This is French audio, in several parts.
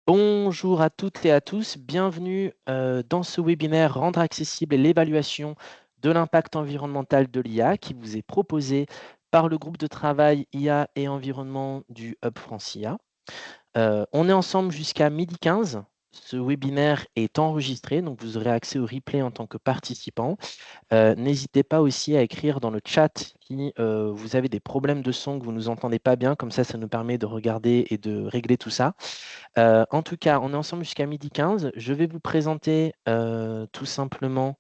Bonjour à toutes et à tous, bienvenue dans ce webinaire Rendre accessible l'évaluation de l'impact environnemental de l'IA qui vous est proposé par le groupe de travail IA et environnement du Hub France IA. On est ensemble jusqu'à 12h15. Ce webinaire est enregistré, donc vous aurez accès au replay en tant que participant. N'hésitez pas aussi à écrire dans le chat si vous avez des problèmes de son, que vous ne nous entendez pas bien, comme ça nous permet de regarder et de régler tout ça. En tout cas, on est ensemble jusqu'à 12h15. Je vais vous présenter tout simplement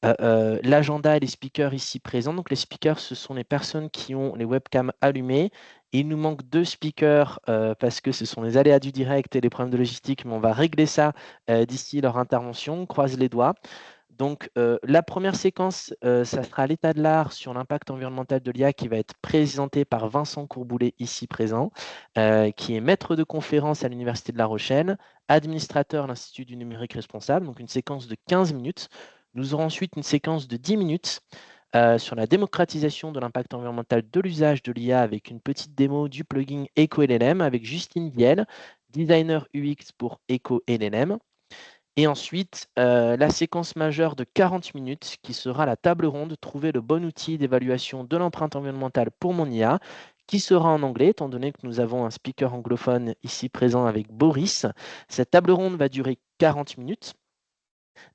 l'agenda et les speakers ici présents. Donc les speakers, ce sont les personnes qui ont les webcams allumées. Il nous manque 2 speakers parce que ce sont les aléas du direct et les problèmes de logistique, mais on va régler ça d'ici leur intervention. On croise les doigts. Donc, la première séquence, ça sera l'état de l'art sur l'impact environnemental de l'IA qui va être présenté par Vincent Courboulet, ici présent, qui est maître de conférence à l'Université de La Rochelle, administrateur à l'Institut du numérique responsable, donc une séquence de 15 minutes. Nous aurons ensuite une séquence de 10 minutes sur la démocratisation de l'impact environnemental de l'usage de l'IA avec une petite démo du plugin EcoLLM avec Justine Viel, designer UX pour EcoLLM. Et ensuite, la séquence majeure de 40 minutes qui sera la table ronde, trouver le bon outil d'évaluation de l'empreinte environnementale pour mon IA, qui sera en anglais, étant donné que nous avons un speaker anglophone ici présent avec Boris. Cette table ronde va durer 40 minutes.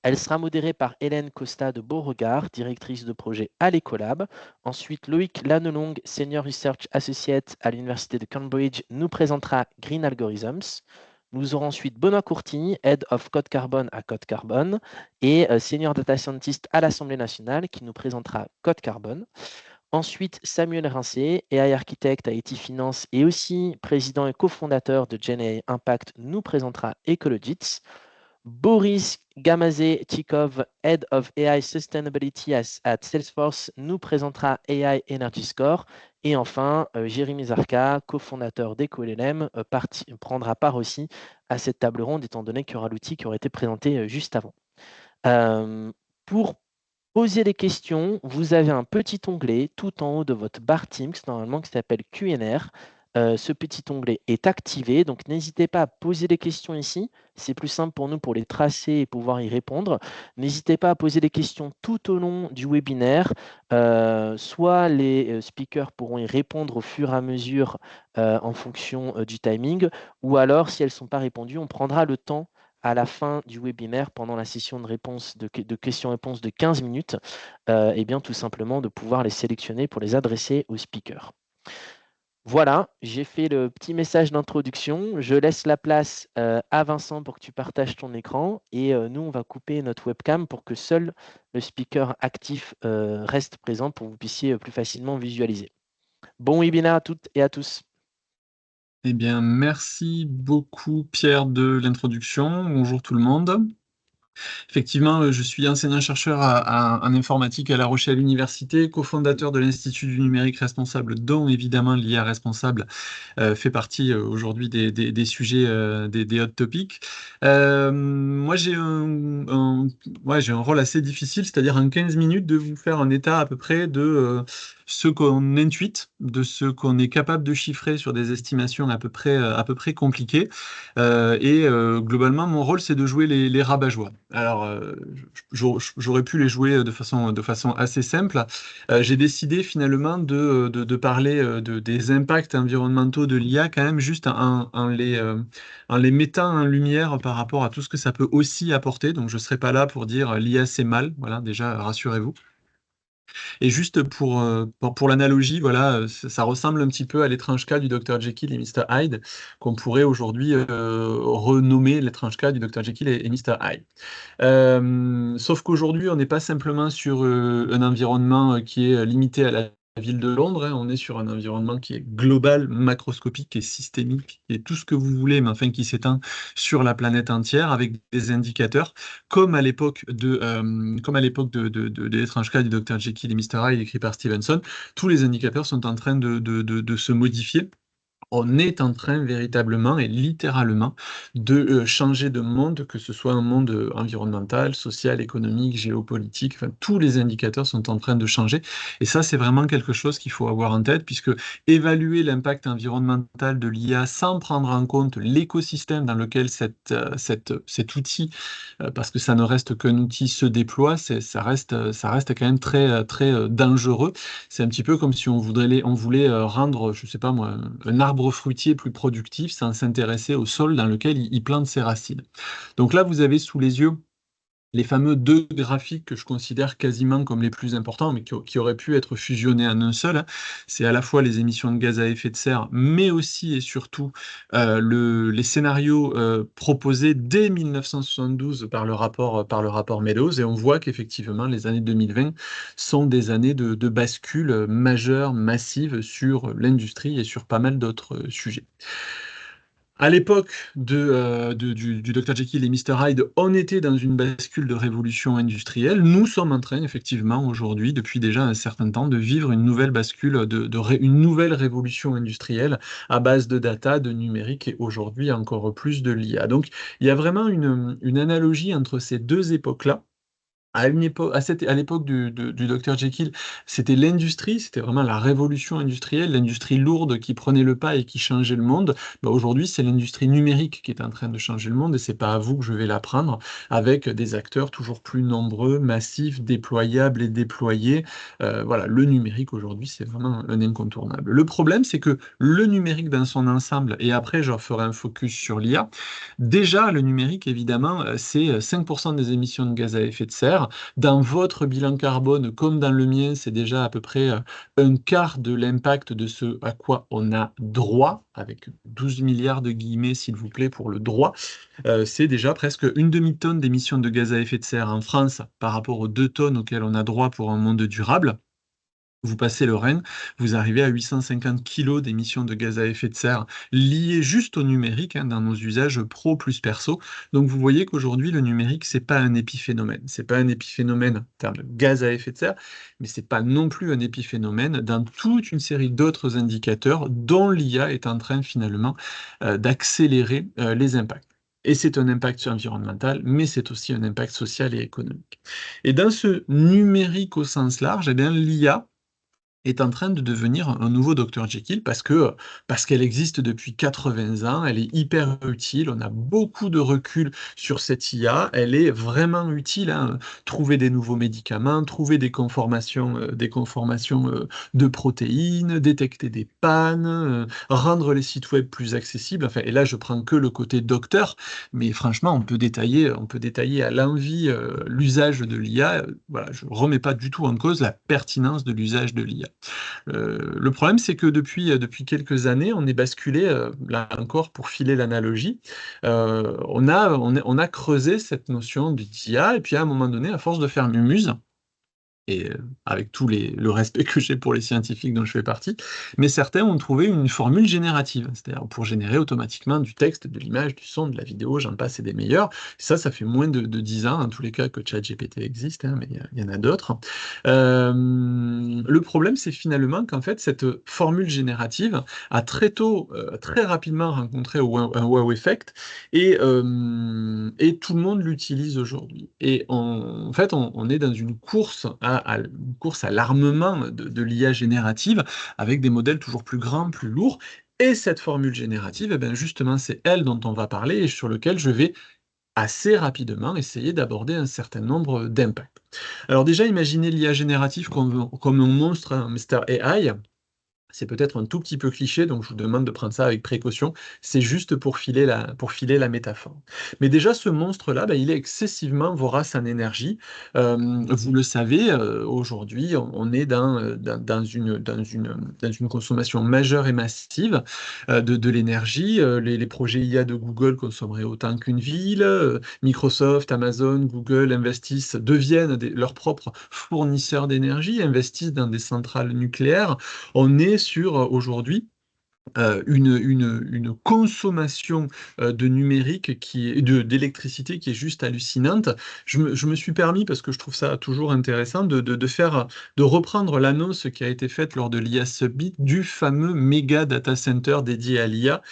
Elle sera modérée par Hélène Costa de Beauregard, directrice de projet à l'Ecolab. Ensuite, Loïc Lannelongue, Senior Research Associate à l'Université de Cambridge, nous présentera Green Algorithms. Nous aurons ensuite Benoît Courtigny, Head of Code Carbone à Code Carbone, et Senior Data Scientist à l'Assemblée nationale, qui nous présentera Code Carbone. Ensuite, Samuel Rincé, AI Architect à Etifinance et aussi président et cofondateur de GenAI Impact, nous présentera Ecologits. Boris Gamazé-Tchikov, Head of AI Sustainability at Salesforce, nous présentera AI Energy Score. Et enfin, Jérémy Zarka, cofondateur d'EcoLLM, prendra part aussi à cette table ronde, étant donné qu'il y aura l'outil qui aurait été présenté juste avant. Pour poser des questions, vous avez un petit onglet tout en haut de votre barre Teams, normalement, qui s'appelle Q&R. Ce petit onglet est activé, donc n'hésitez pas à poser des questions ici. C'est plus simple pour nous pour les tracer et pouvoir y répondre. N'hésitez pas à poser des questions tout au long du webinaire. Soit les speakers pourront y répondre au fur et à mesure en fonction du timing, ou alors, si elles ne sont pas répondues, on prendra le temps à la fin du webinaire, pendant la session de questions-réponses de 15 minutes, et bien tout simplement de pouvoir les sélectionner pour les adresser aux speakers. Voilà, j'ai fait le petit message d'introduction. Je laisse la place à Vincent pour que tu partages ton écran et nous, on va couper notre webcam pour que seul le speaker actif reste présent pour que vous puissiez plus facilement visualiser. Bon webinaire à toutes et à tous. Eh bien, merci beaucoup Pierre de l'introduction. Bonjour tout le monde. Effectivement, je suis enseignant-chercheur en informatique à La Rochelle Université, cofondateur de l'Institut du numérique responsable, dont évidemment l'IA responsable fait partie aujourd'hui des sujets, des hot topics. Moi, ouais, j'ai un rôle assez difficile, c'est-à-dire en 15 minutes de vous faire un état à peu près de ce qu'on intuite, de ce qu'on est capable de chiffrer sur des estimations à peu près compliquées. Globalement, mon rôle, c'est de jouer les rabat-joie. Alors, j'aurais pu les jouer de façon assez simple. J'ai décidé finalement de parler des impacts environnementaux de l'IA quand même juste en les mettant en lumière par rapport à tout ce que ça peut aussi apporter. Donc, je ne serai pas là pour dire l'IA c'est mal. Voilà, déjà, rassurez-vous. Et juste pour l'analogie, voilà, ça ressemble un petit peu à l'étrange cas du Dr Jekyll et Mr Hyde, qu'on pourrait aujourd'hui renommer l'étrange cas du Dr Jekyll et Mr Hyde. Sauf qu'aujourd'hui, on n'est pas simplement sur un environnement qui est limité à la ville de Londres, hein. On est sur un environnement qui est global, macroscopique et systémique, qui est tout ce que vous voulez, mais enfin qui s'étend sur la planète entière avec des indicateurs, comme à l'époque de l'étrange cas du Dr Jekyll et Mr Hyde écrit par Stevenson. Tous les indicateurs sont en train de se modifier. On est en train véritablement et littéralement de changer de monde, que ce soit un monde environnemental, social, économique, géopolitique, enfin, tous les indicateurs sont en train de changer. Et ça, c'est vraiment quelque chose qu'il faut avoir en tête, puisque évaluer l'impact environnemental de l'IA sans prendre en compte l'écosystème dans lequel cet outil, parce que ça ne reste qu'un outil, se déploie, ça reste quand même très dangereux. C'est un petit peu comme si on voulait rendre, je sais pas moi, un arbre fruitier plus productif sans s'intéresser au sol dans lequel il plante ses racines. Donc là, vous avez sous les yeux les fameux deux graphiques que je considère quasiment comme les plus importants, mais qui auraient pu être fusionnés en un seul, hein. C'est à la fois les émissions de gaz à effet de serre, mais aussi et surtout les scénarios proposés dès 1972 par le rapport Meadows, et on voit qu'effectivement les années 2020 sont des années de bascule majeure, massive sur l'industrie et sur pas mal d'autres sujets. À l'époque du Dr Jekyll et Mr Hyde, on était dans une bascule de révolution industrielle. Nous sommes en train, effectivement, aujourd'hui, depuis déjà un certain temps, de vivre une nouvelle bascule, une nouvelle révolution industrielle à base de data, de numérique et aujourd'hui encore plus de l'IA. Donc, il y a vraiment une analogie entre ces deux époques-là. À l'époque du Dr Jekyll, c'était l'industrie, c'était vraiment la révolution industrielle, l'industrie lourde qui prenait le pas et qui changeait le monde. Bah, aujourd'hui, c'est l'industrie numérique qui est en train de changer le monde et c'est pas à vous que je vais l'apprendre, avec des acteurs toujours plus nombreux, massifs, déployables et déployés. Voilà, le numérique aujourd'hui, c'est vraiment un incontournable. Le problème, c'est que le numérique dans son ensemble, et après je ferai un focus sur l'IA, déjà le numérique, évidemment, c'est 5% des émissions de gaz à effet de serre. Dans votre bilan carbone, comme dans le mien, c'est déjà à peu près un quart de l'impact de ce à quoi on a droit, avec 12 milliards de guillemets, s'il vous plaît, pour le droit. C'est déjà presque une demi-tonne d'émissions de gaz à effet de serre en France par rapport aux 2 tonnes auxquelles on a droit pour un monde durable. Vous passez le Rhin, vous arrivez à 850 kilos d'émissions de gaz à effet de serre liées juste au numérique, hein, dans nos usages pro plus perso. Donc vous voyez qu'aujourd'hui, le numérique, c'est pas un épiphénomène. C'est pas un épiphénomène en termes de gaz à effet de serre, mais c'est pas non plus un épiphénomène dans toute une série d'autres indicateurs dont l'IA est en train finalement d'accélérer les impacts. Et c'est un impact environnemental, mais c'est aussi un impact social et économique. Et dans ce numérique au sens large, eh bien, l'IA est en train de devenir un nouveau Dr Jekyll parce qu'elle existe depuis 80 ans, elle est hyper utile, on a beaucoup de recul sur cette IA, elle est vraiment utile, hein. Trouver des nouveaux médicaments, trouver des conformations, de protéines, détecter des pannes, rendre les sites web plus accessibles, enfin et là je prends que le côté docteur, mais franchement on peut détailler à l'envi, l'usage de l'IA, voilà, je remets pas du tout en cause la pertinence de l'usage de l'IA. Le problème, c'est que depuis quelques années, on est basculé, là encore pour filer l'analogie, on a creusé cette notion d'IA et puis à un moment donné, à force de faire mumuse, et avec le respect que j'ai pour les scientifiques dont je fais partie, mais certains ont trouvé une formule générative, c'est-à-dire pour générer automatiquement du texte, de l'image, du son, de la vidéo, j'en passe et des meilleurs. Ça fait moins de 10 ans, en tous les cas, que ChatGPT existe, hein, mais il y en a d'autres. Le problème, c'est finalement qu'en fait, cette formule générative a très tôt, très rapidement rencontré un wow effect, et tout le monde l'utilise aujourd'hui. Et en fait, on est dans une course à l'armement de l'IA générative, avec des modèles toujours plus grands, plus lourds. Et cette formule générative, eh ben justement, c'est elle dont on va parler et sur lequel je vais assez rapidement essayer d'aborder un certain nombre d'impacts. Alors déjà, imaginez l'IA générative comme un monstre, un Mr AI. C'est peut-être un tout petit peu cliché, donc je vous demande de prendre ça avec précaution. C'est juste pour filer la métaphore. Mais déjà, ce monstre-là, bah, il est excessivement vorace en énergie. Vous le savez, aujourd'hui, on est dans une consommation majeure et massive de l'énergie. Les projets IA de Google consommeraient autant qu'une ville. Microsoft, Amazon, Google deviennent leurs propres fournisseurs d'énergie, investissent dans des centrales nucléaires. On est sur aujourd'hui une consommation de numérique d'électricité qui est juste hallucinante. Je me suis permis, parce que je trouve ça toujours intéressant, de reprendre l'annonce qui a été faite lors de l'IA Summit du fameux méga data center dédié à l'IA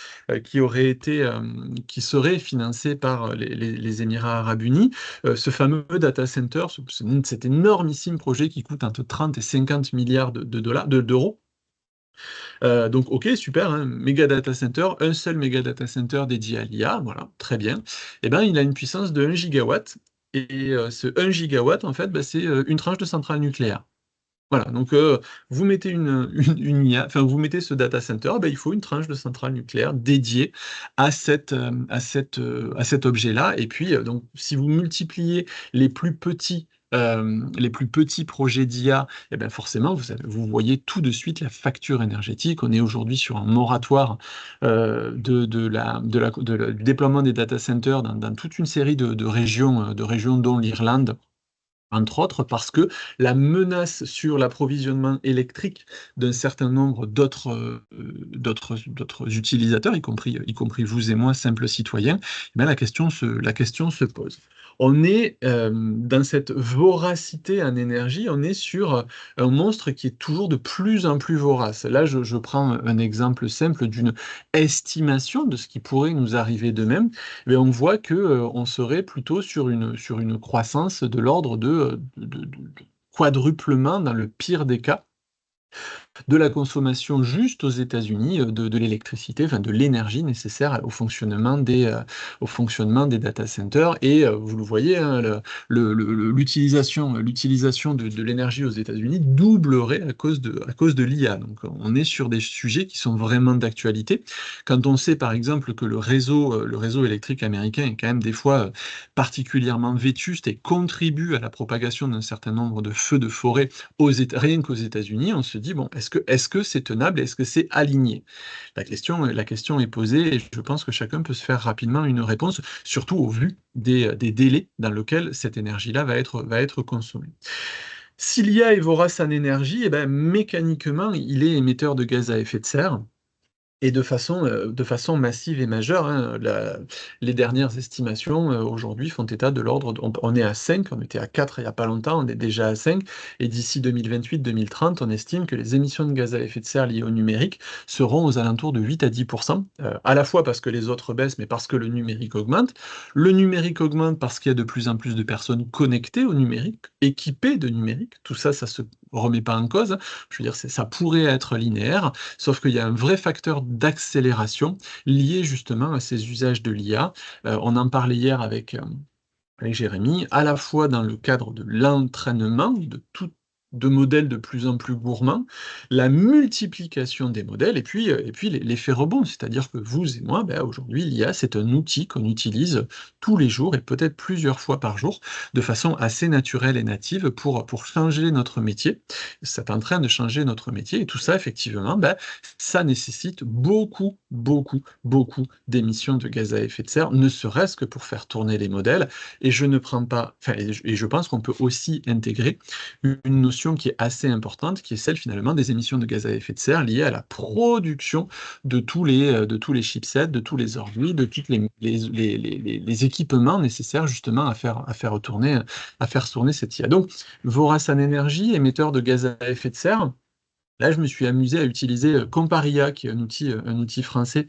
qui serait financé par les Émirats Arabes Unis. Ce fameux data center, cet énormissime projet qui coûte entre 30 et 50 milliards d'euros. Donc, ok, super, hein, méga data center, un seul méga data center dédié à l'IA, voilà, très bien. Eh ben, il a une puissance de 1 gigawatt, et ce 1 gigawatt, en fait, bah, c'est une tranche de centrale nucléaire. Voilà, donc vous mettez une IA, enfin vous mettez ce data center, bah, il faut une tranche de centrale nucléaire dédiée à cet objet-là. Et puis, donc, si vous multipliez les plus petits, les plus petits projets d'IA, eh ben forcément, vous voyez tout de suite la facture énergétique. On est aujourd'hui sur un moratoire du déploiement des data centers dans toute une série de régions dont l'Irlande, entre autres, parce que la menace sur l'approvisionnement électrique d'un certain nombre d'autres utilisateurs, y compris vous et moi, simples citoyens, eh bien, la question se pose. On est dans cette voracité en énergie, on est sur un monstre qui est toujours de plus en plus vorace. Là, je prends un exemple simple d'une estimation de ce qui pourrait nous arriver de même. Mais on voit que on serait plutôt sur une croissance de l'ordre de quadruplement, dans le pire des cas, de la consommation juste aux États-Unis de l'électricité, enfin de l'énergie nécessaire au fonctionnement des data centers. Et vous le voyez, hein, l'utilisation de l'énergie aux États-Unis doublerait à cause de l'IA. Donc on est sur des sujets qui sont vraiment d'actualité. Quand on sait par exemple que le réseau électrique américain est quand même des fois particulièrement vétuste et contribue à la propagation d'un certain nombre de feux de forêt rien qu'aux États-Unis, on se dit, bon, est-ce que c'est tenable, est-ce que c'est aligné? La question est posée, et je pense que chacun peut se faire rapidement une réponse, surtout au vu des délais dans lesquels cette énergie-là va être consommée. Si l'IA est vorace en énergie, eh ben, mécaniquement, il est émetteur de gaz à effet de serre. Et de façon massive et majeure, hein. Les dernières estimations, aujourd'hui, font état de l'ordre on est à 5, on était à 4 il n'y a pas longtemps, on est déjà à 5, et d'ici 2028-2030, on estime que les émissions de gaz à effet de serre liées au numérique seront aux alentours de 8 à 10 à la fois parce que les autres baissent, mais parce que le numérique augmente. Le numérique augmente parce qu'il y a de plus en plus de personnes connectées au numérique, équipées de numérique. Tout ça, ça se remet pas en cause. Je veux dire, ça pourrait être linéaire. Sauf qu'il y a un vrai facteur d'accélération lié justement à ces usages de l'IA. On en parlait hier avec Jérémy, à la fois dans le cadre de l'entraînement de modèles de plus en plus gourmands, la multiplication des modèles, et puis l'effet rebond, c'est-à-dire que vous et moi, ben, aujourd'hui, l'IA, c'est un outil qu'on utilise tous les jours et peut-être plusieurs fois par jour, de façon assez naturelle et native pour changer notre métier. C'est en train de changer notre métier, et tout ça, effectivement, ben, ça nécessite beaucoup, beaucoup, beaucoup d'émissions de gaz à effet de serre, ne serait-ce que pour faire tourner les modèles. Et je ne prends pas, enfin, et je pense qu'on peut aussi intégrer une notion qui est assez importante, qui est celle finalement des émissions de gaz à effet de serre liées à la production de tous les chipsets, de tous les ordi, de tous les équipements nécessaires justement à faire tourner cette IA. Donc, vorace en énergie, émetteur de gaz à effet de serre. Là, je me suis amusé à utiliser Comparia, qui est un outil français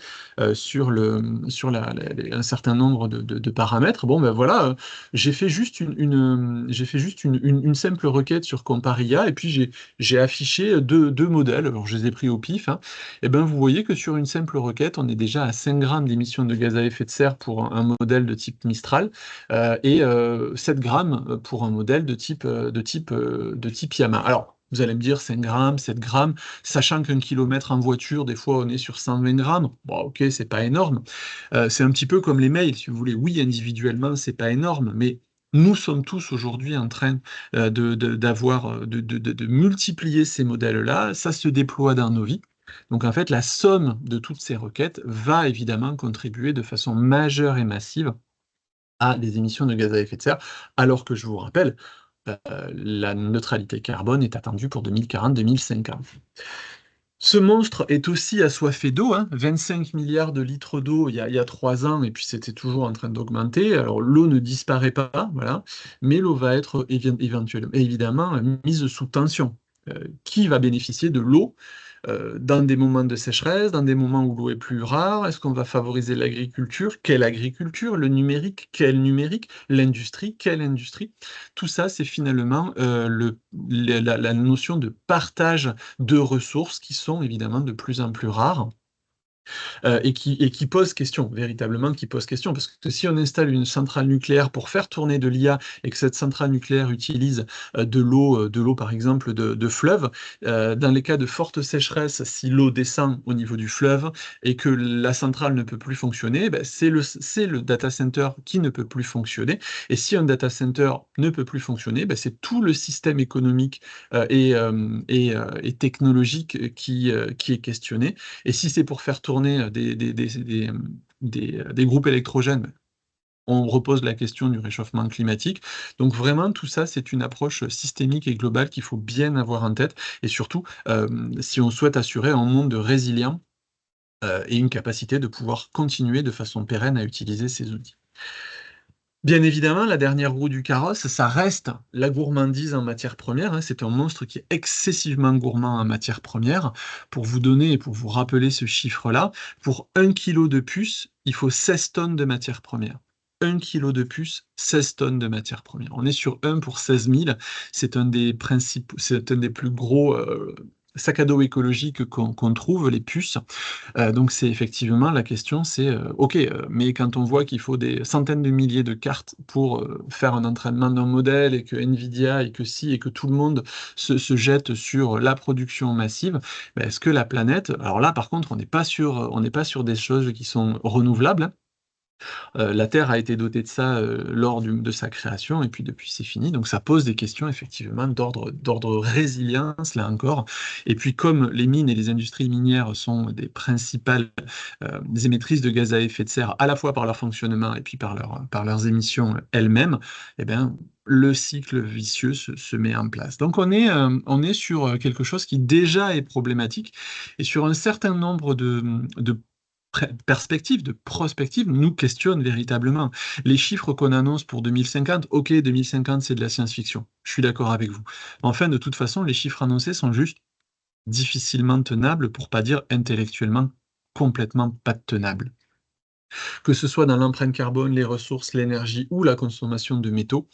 sur un certain nombre de paramètres. Bon, ben voilà, j'ai fait juste une simple requête sur Comparia, et puis j'ai affiché deux modèles. Alors, je les ai pris au pif, hein. Et ben, vous voyez que sur une simple requête, on est déjà à 5 grammes d'émissions de gaz à effet de serre pour un modèle de type Mistral, et 7 grammes pour un modèle de type Yamaha. Alors, vous allez me dire 5 grammes, 7 grammes, sachant qu'un kilomètre en voiture, des fois, on est sur 120 grammes. Bon, ok, c'est pas énorme. C'est un petit peu comme les mails, si vous voulez. Oui, individuellement, c'est pas énorme, mais nous sommes tous aujourd'hui en train de multiplier ces modèles-là. Ça se déploie dans nos vies. Donc, en fait, la somme de toutes ces requêtes va évidemment contribuer de façon majeure et massive à des émissions de gaz à effet de serre, alors que je vous rappelle, la neutralité carbone est attendue pour 2040-2050. Ce monstre est aussi assoiffé d'eau, hein, 25 milliards de litres d'eau il y a 3 ans, et puis c'était toujours en train d'augmenter. Alors l'eau ne disparaît pas, voilà, mais l'eau va être éventuellement, évidemment mise sous tension. Qui va bénéficier de l'eau dans des moments de sécheresse, dans des moments où l'eau est plus rare? Est-ce qu'on va favoriser l'agriculture? Quelle agriculture? Le numérique? Quel numérique? L'industrie? Quelle industrie? Tout ça, c'est finalement la notion de partage de ressources qui sont évidemment de plus en plus rares et qui pose question, véritablement qui pose question. Parce que si on installe une centrale nucléaire pour faire tourner de l'IA et que cette centrale nucléaire utilise de l'eau par exemple de fleuve, dans les cas de forte sécheresse, si l'eau descend au niveau du fleuve et que la centrale ne peut plus fonctionner, ben, c'est le data center qui ne peut plus fonctionner. Et si un data center ne peut plus fonctionner, ben, c'est tout le système économique et technologique qui est questionné. Et si c'est pour faire tourner des groupes électrogènes, on repose la question du réchauffement climatique. Donc vraiment, tout ça, c'est une approche systémique et globale qu'il faut bien avoir en tête. Et surtout, si on souhaite assurer un monde résilient et une capacité de pouvoir continuer de façon pérenne à utiliser ces outils. Bien évidemment, la dernière roue du carrosse, ça reste la gourmandise en matière première, hein. C'est un monstre qui est excessivement gourmand en matière première. Pour vous donner et pour vous rappeler ce chiffre-là, pour 1 kilo de puce, il faut 16 tonnes de matière première. 1 kilo de puce, 16 tonnes de matière première. On est sur 1 pour 16 000. C'est un des plus gros sacs à dos écologiques qu'on trouve, les puces. Donc c'est effectivement la question, c'est OK, mais quand on voit qu'il faut des centaines de milliers de cartes pour faire un entraînement d'un modèle et que Nvidia et que si et que tout le monde se jette sur la production massive, ben, est-ce que la planète, alors là par contre on n'est pas sur des choses qui sont renouvelables, hein. La Terre a été dotée de ça, lors de sa création et puis depuis c'est fini. Donc ça pose des questions effectivement d'ordre résilience, là encore. Et puis comme les mines et les industries minières sont des principales, émettrices de gaz à effet de serre, à la fois par leur fonctionnement et puis par leurs émissions elles-mêmes, eh bien, le cycle vicieux se met en place. Donc on est sur, quelque chose qui déjà est problématique et sur un certain nombre de perspective, de prospective, nous questionne véritablement. Les chiffres qu'on annonce pour 2050, ok, 2050 c'est de la science-fiction, je suis d'accord avec vous. Enfin, de toute façon, les chiffres annoncés sont juste difficilement tenables, pour pas dire intellectuellement complètement pas tenables. Que ce soit dans l'empreinte carbone, les ressources, l'énergie ou la consommation de métaux,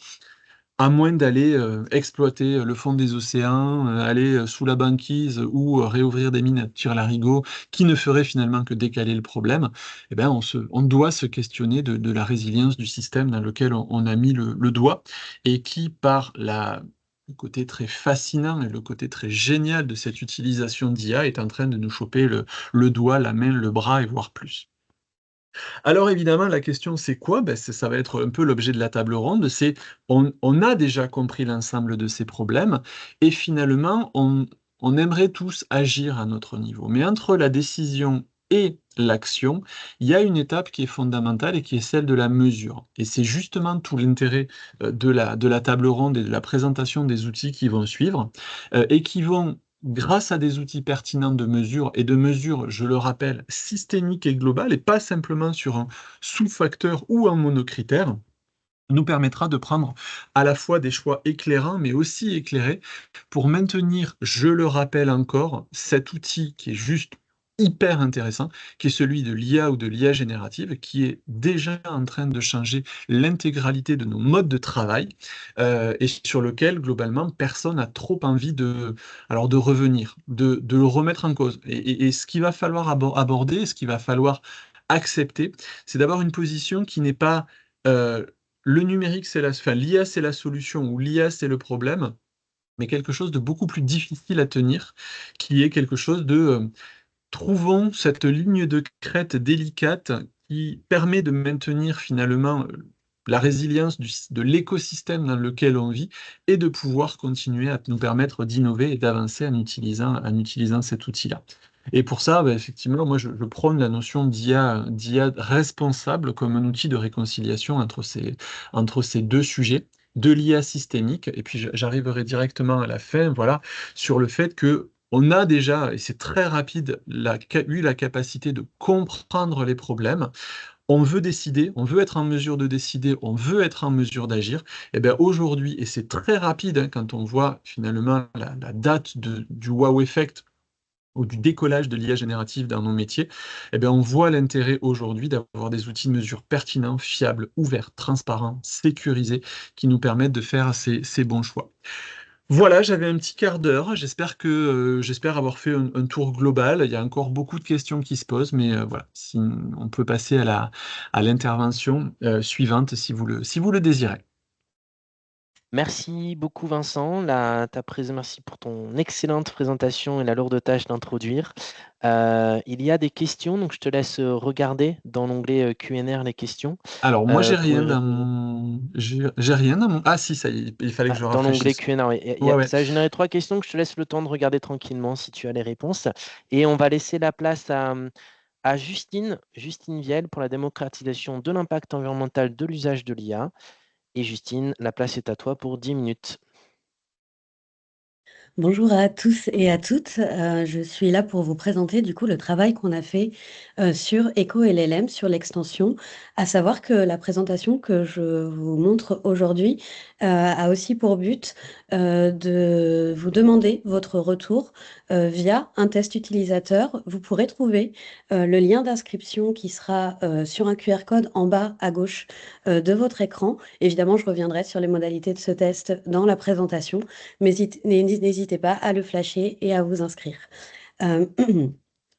à moins d'aller, exploiter, le fond des océans, aller, sous la banquise ou, réouvrir des mines à tire-larigot qui ne ferait finalement que décaler le problème, eh ben, on doit se questionner de la résilience du système dans lequel on a mis le doigt et qui par le côté très fascinant et le côté très génial de cette utilisation d'IA est en train de nous choper le doigt, la main, le bras et voire plus. Alors évidemment, la question c'est quoi? Ben, ça va être un peu l'objet de la table ronde, c'est on a déjà compris l'ensemble de ces problèmes et finalement on aimerait tous agir à notre niveau. Mais entre la décision et l'action, il y a une étape qui est fondamentale et qui est celle de la mesure. Et c'est justement tout l'intérêt de la table ronde et de la présentation des outils qui vont suivre et qui vont grâce à des outils pertinents de mesure et de mesure, je le rappelle, systémique et globale et pas simplement sur un sous-facteur ou un monocritère, nous permettra de prendre à la fois des choix éclairants, mais aussi éclairés pour maintenir, je le rappelle encore, cet outil qui est juste hyper intéressant, qui est celui de l'IA ou de l'IA générative, qui est déjà en train de changer l'intégralité de nos modes de travail et sur lequel, globalement, personne n'a trop envie de revenir, de le remettre en cause. Et ce qu'il va falloir aborder, ce qu'il va falloir accepter, c'est d'avoir une position qui n'est pas euh, le numérique, enfin, l'IA, c'est la solution ou l'IA, c'est le problème, mais quelque chose de beaucoup plus difficile à tenir, qui est quelque chose de trouvons cette ligne de crête délicate qui permet de maintenir finalement la résilience de l'écosystème dans lequel on vit et de pouvoir continuer à nous permettre d'innover et d'avancer en utilisant cet outil-là. Et pour ça, bah, effectivement, moi, je prône la notion d'IA responsable comme un outil de réconciliation entre ces deux sujets, de l'IA systémique, et puis j'arriverai directement à la fin, voilà, sur le fait que on a déjà, et c'est très rapide, eu la capacité de comprendre les problèmes. On veut décider, on veut être en mesure de décider, on veut être en mesure d'agir. Et bien aujourd'hui, et c'est très rapide hein, quand on voit finalement la date du wow effect ou du décollage de l'IA générative dans nos métiers, eh bien on voit l'intérêt aujourd'hui d'avoir des outils de mesure pertinents, fiables, ouverts, transparents, sécurisés, qui nous permettent de faire ces bons choix. Voilà, j'avais un petit quart d'heure. J'espère avoir fait un tour global. Il y a encore beaucoup de questions qui se posent, mais voilà, si on peut passer à l'intervention suivante si vous le désirez. Merci beaucoup Vincent. Merci pour ton excellente présentation et la lourde tâche d'introduire. Il y a des questions, donc je te laisse regarder dans l'onglet Q&R les questions Alors moi pour y j'ai rien dans mon. Ah si, ça y est, il fallait que je dans l'onglet rafraîchisse. Q&A. Oui. Ouais, ouais. Ça a généré trois questions que je te laisse le temps de regarder tranquillement si tu as les réponses. Et on va laisser la place à Justine Vielle pour la démocratisation de l'impact environnemental de l'usage de l'IA. Et Justine, la place est à toi pour 10 minutes. Bonjour à tous et à toutes. Je suis là pour vous présenter du coup le travail qu'on a fait sur EcoLLM, sur l'extension, à savoir que la présentation que je vous montre aujourd'hui a aussi pour but de vous demander votre retour via un test utilisateur. Vous pourrez trouver le lien d'inscription qui sera sur un QR code en bas à gauche de votre écran. Évidemment, je reviendrai sur les modalités de ce test dans la présentation, mais n'hésitez pas à le flasher et à vous inscrire. Euh,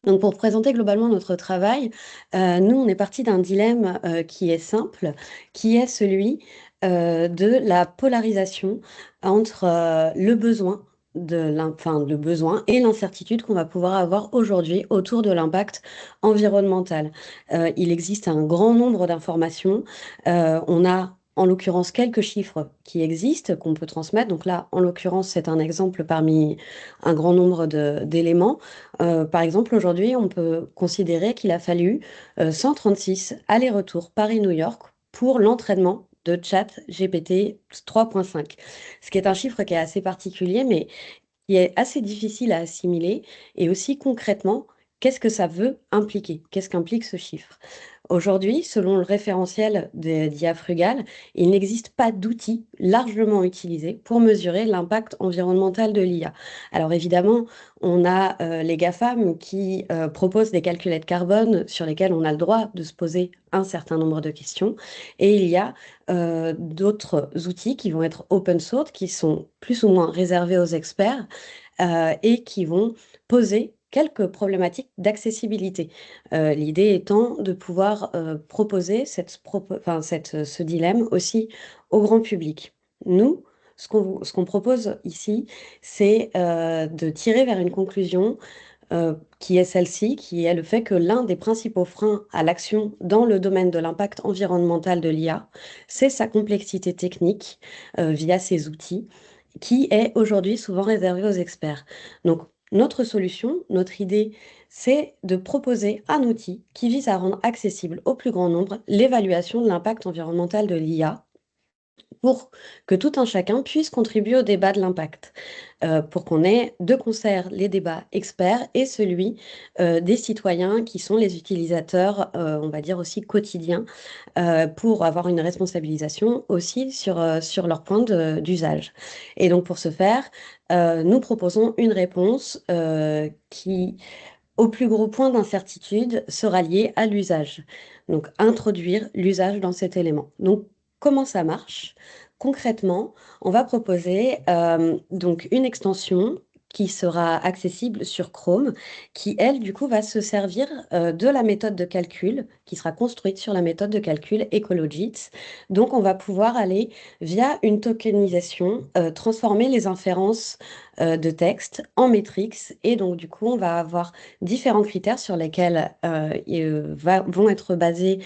Donc pour présenter globalement notre travail, nous on est parti d'un dilemme qui est simple, qui est celui de la polarisation entre le besoin le besoin et l'incertitude qu'on va pouvoir avoir aujourd'hui autour de l'impact environnemental. Il existe un grand nombre d'informations. On a en l'occurrence quelques chiffres qui existent, qu'on peut transmettre. Donc là, en l'occurrence, c'est un exemple parmi un grand nombre d'éléments. Par exemple, aujourd'hui, on peut considérer qu'il a fallu 136 allers-retours Paris-New York pour l'entraînement de ChatGPT 3.5, ce qui est un chiffre qui est assez particulier, mais qui est assez difficile à assimiler. Et aussi concrètement, qu'est-ce que ça veut impliquer? Qu'est-ce qu'implique ce chiffre? Aujourd'hui, selon le référentiel d'IA Frugal, il n'existe pas d'outils largement utilisés pour mesurer l'impact environnemental de l'IA. Alors évidemment, on a les GAFAM qui proposent des calculettes carbone sur lesquels on a le droit de se poser un certain nombre de questions. Et il y a d'autres outils qui vont être open source, qui sont plus ou moins réservés aux experts et qui vont poser quelques problématiques d'accessibilité. L'idée étant de pouvoir proposer ce dilemme aussi au grand public. Nous, ce qu'on propose ici, c'est de tirer vers une conclusion qui est celle-ci, qui est le fait que l'un des principaux freins à l'action dans le domaine de l'impact environnemental de l'IA, c'est sa complexité technique via ses outils, qui est aujourd'hui souvent réservée aux experts. Donc, notre solution, notre idée, c'est de proposer un outil qui vise à rendre accessible au plus grand nombre l'évaluation de l'impact environnemental de l'IA pour que tout un chacun puisse contribuer au débat de l'impact, pour qu'on ait de concert les débats experts et celui des citoyens qui sont les utilisateurs, on va dire aussi quotidiens, pour avoir une responsabilisation aussi sur leur point d'usage. Et donc pour ce faire, nous proposons une réponse qui, au plus gros point d'incertitude, sera liée à l'usage. Donc introduire l'usage dans cet élément. Donc comment ça marche? Concrètement, on va proposer donc une extension qui sera accessible sur Chrome, qui, elle, du coup, va se servir de la méthode de calcul, qui sera construite sur la méthode de calcul Ecologits. Donc, on va pouvoir aller, via une tokenisation, transformer les inférences de texte en métriques. Et donc, du coup, on va avoir différents critères sur lesquels vont être basés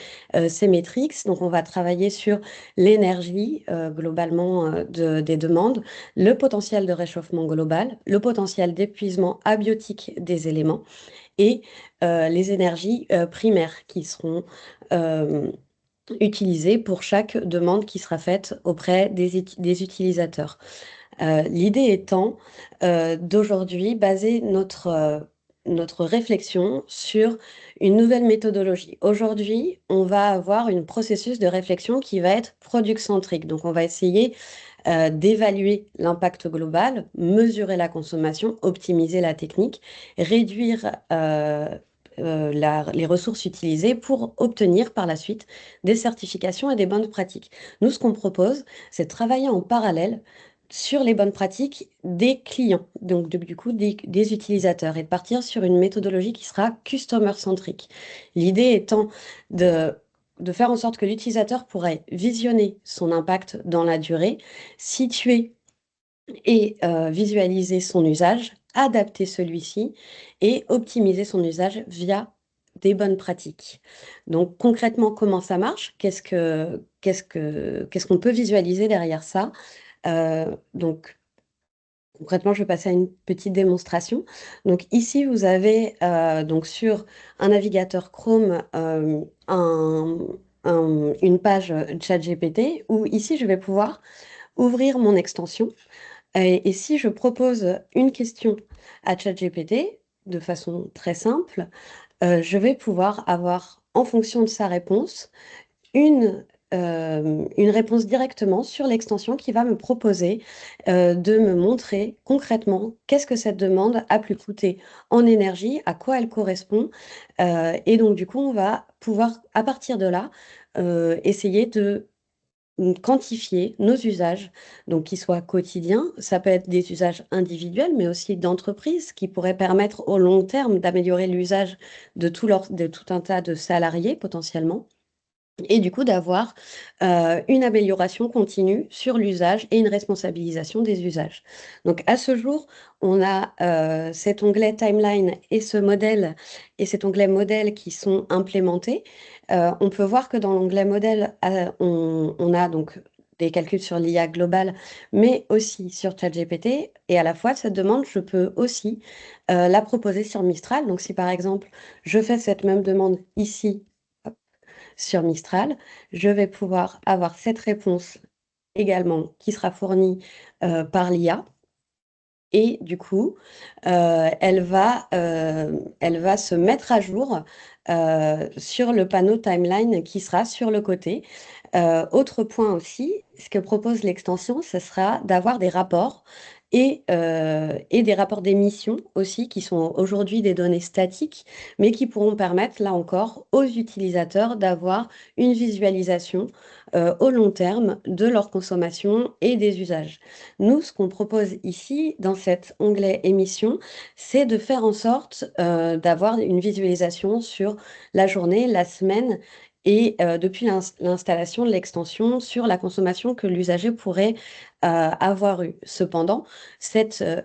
ces métriques. Donc, on va travailler sur l'énergie globalement des demandes, le potentiel de réchauffement global, le potentiel d'épuisement abiotique des éléments et les énergies primaires qui seront utilisées pour chaque demande qui sera faite auprès des utilisateurs. L'idée étant d'aujourd'hui baser notre réflexion sur une nouvelle méthodologie. Aujourd'hui, on va avoir un processus de réflexion qui va être product-centrique. Donc, on va essayer d'évaluer l'impact global, mesurer la consommation, optimiser la technique, réduire les ressources utilisées pour obtenir par la suite des certifications et des bonnes pratiques. Nous, ce qu'on propose, c'est de travailler en parallèle sur les bonnes pratiques des clients, donc du coup des utilisateurs, et de partir sur une méthodologie qui sera customer-centrique. L'idée étant de faire en sorte que l'utilisateur pourrait visionner son impact dans la durée, situer et visualiser son usage, adapter celui-ci et optimiser son usage via des bonnes pratiques. Donc concrètement, comment ça marche? Qu'est-ce qu'on peut visualiser derrière ça? Donc concrètement, je vais passer à une petite démonstration. Donc ici, vous avez donc sur un navigateur Chrome une page ChatGPT où ici, je vais pouvoir ouvrir mon extension. Et si je propose une question à ChatGPT de façon très simple, je vais pouvoir avoir, en fonction de sa réponse, une, une réponse directement sur l'extension qui va me proposer de me montrer concrètement qu'est-ce que cette demande a pu coûter en énergie, à quoi elle correspond. Et donc, du coup, on va pouvoir, à partir de là, essayer de quantifier nos usages, donc qui soient quotidiens. Ça peut être des usages individuels, mais aussi d'entreprises qui pourraient permettre au long terme d'améliorer l'usage de tout un tas de salariés potentiellement. Et du coup, d'avoir une amélioration continue sur l'usage et une responsabilisation des usages. Donc, à ce jour, on a cet onglet timeline et ce modèle et cet onglet modèle qui sont implémentés. On peut voir que dans l'onglet modèle, on a donc des calculs sur l'IA globale, mais aussi sur ChatGPT. Et à la fois, cette demande, je peux aussi la proposer sur Mistral. Donc, si par exemple, je fais cette même demande ici sur Mistral, je vais pouvoir avoir cette réponse également qui sera fournie par l'IA. Et du coup, elle va se mettre à jour sur le panneau timeline qui sera sur le côté. Autre point aussi, ce que propose l'extension, ce sera d'avoir des rapports et des rapports d'émissions aussi, qui sont aujourd'hui des données statiques, mais qui pourront permettre, là encore, aux utilisateurs d'avoir une visualisation au long terme de leur consommation et des usages. Nous, ce qu'on propose ici, dans cet onglet émissions, c'est de faire en sorte d'avoir une visualisation sur la journée, la semaine et depuis l'installation de l'extension sur la consommation que l'usager pourrait avoir eue. Cependant, cette, euh,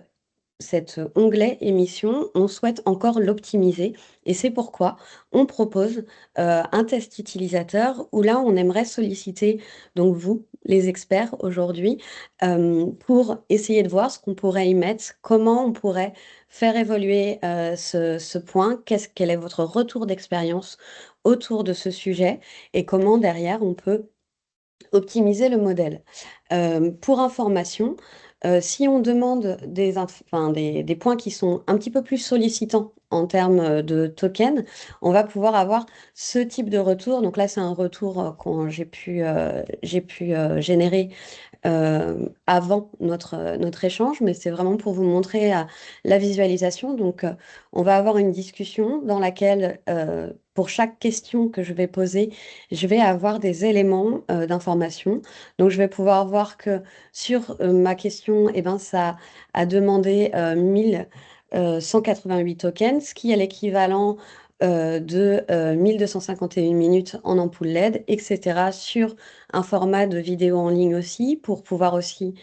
cet onglet émission, on souhaite encore l'optimiser et c'est pourquoi on propose un test utilisateur où là, on aimerait solliciter donc vous, les experts aujourd'hui, pour essayer de voir ce qu'on pourrait y mettre, comment on pourrait faire évoluer ce point, quel est votre retour d'expérience autour de ce sujet et comment derrière on peut optimiser le modèle. Pour information, si on demande des points qui sont un petit peu plus sollicitants en termes de tokens, on va pouvoir avoir ce type de retour. Donc là, c'est un retour que j'ai pu générer avant notre échange, mais c'est vraiment pour vous montrer la visualisation. Donc, on va avoir une discussion dans laquelle, pour chaque question que je vais poser, je vais avoir des éléments d'information. Donc, je vais pouvoir voir que sur ma question, eh ben, ça a demandé 1188 tokens, ce qui est l'équivalent de 1251 minutes en ampoule LED, etc. sur un format de vidéo en ligne aussi pour pouvoir aussi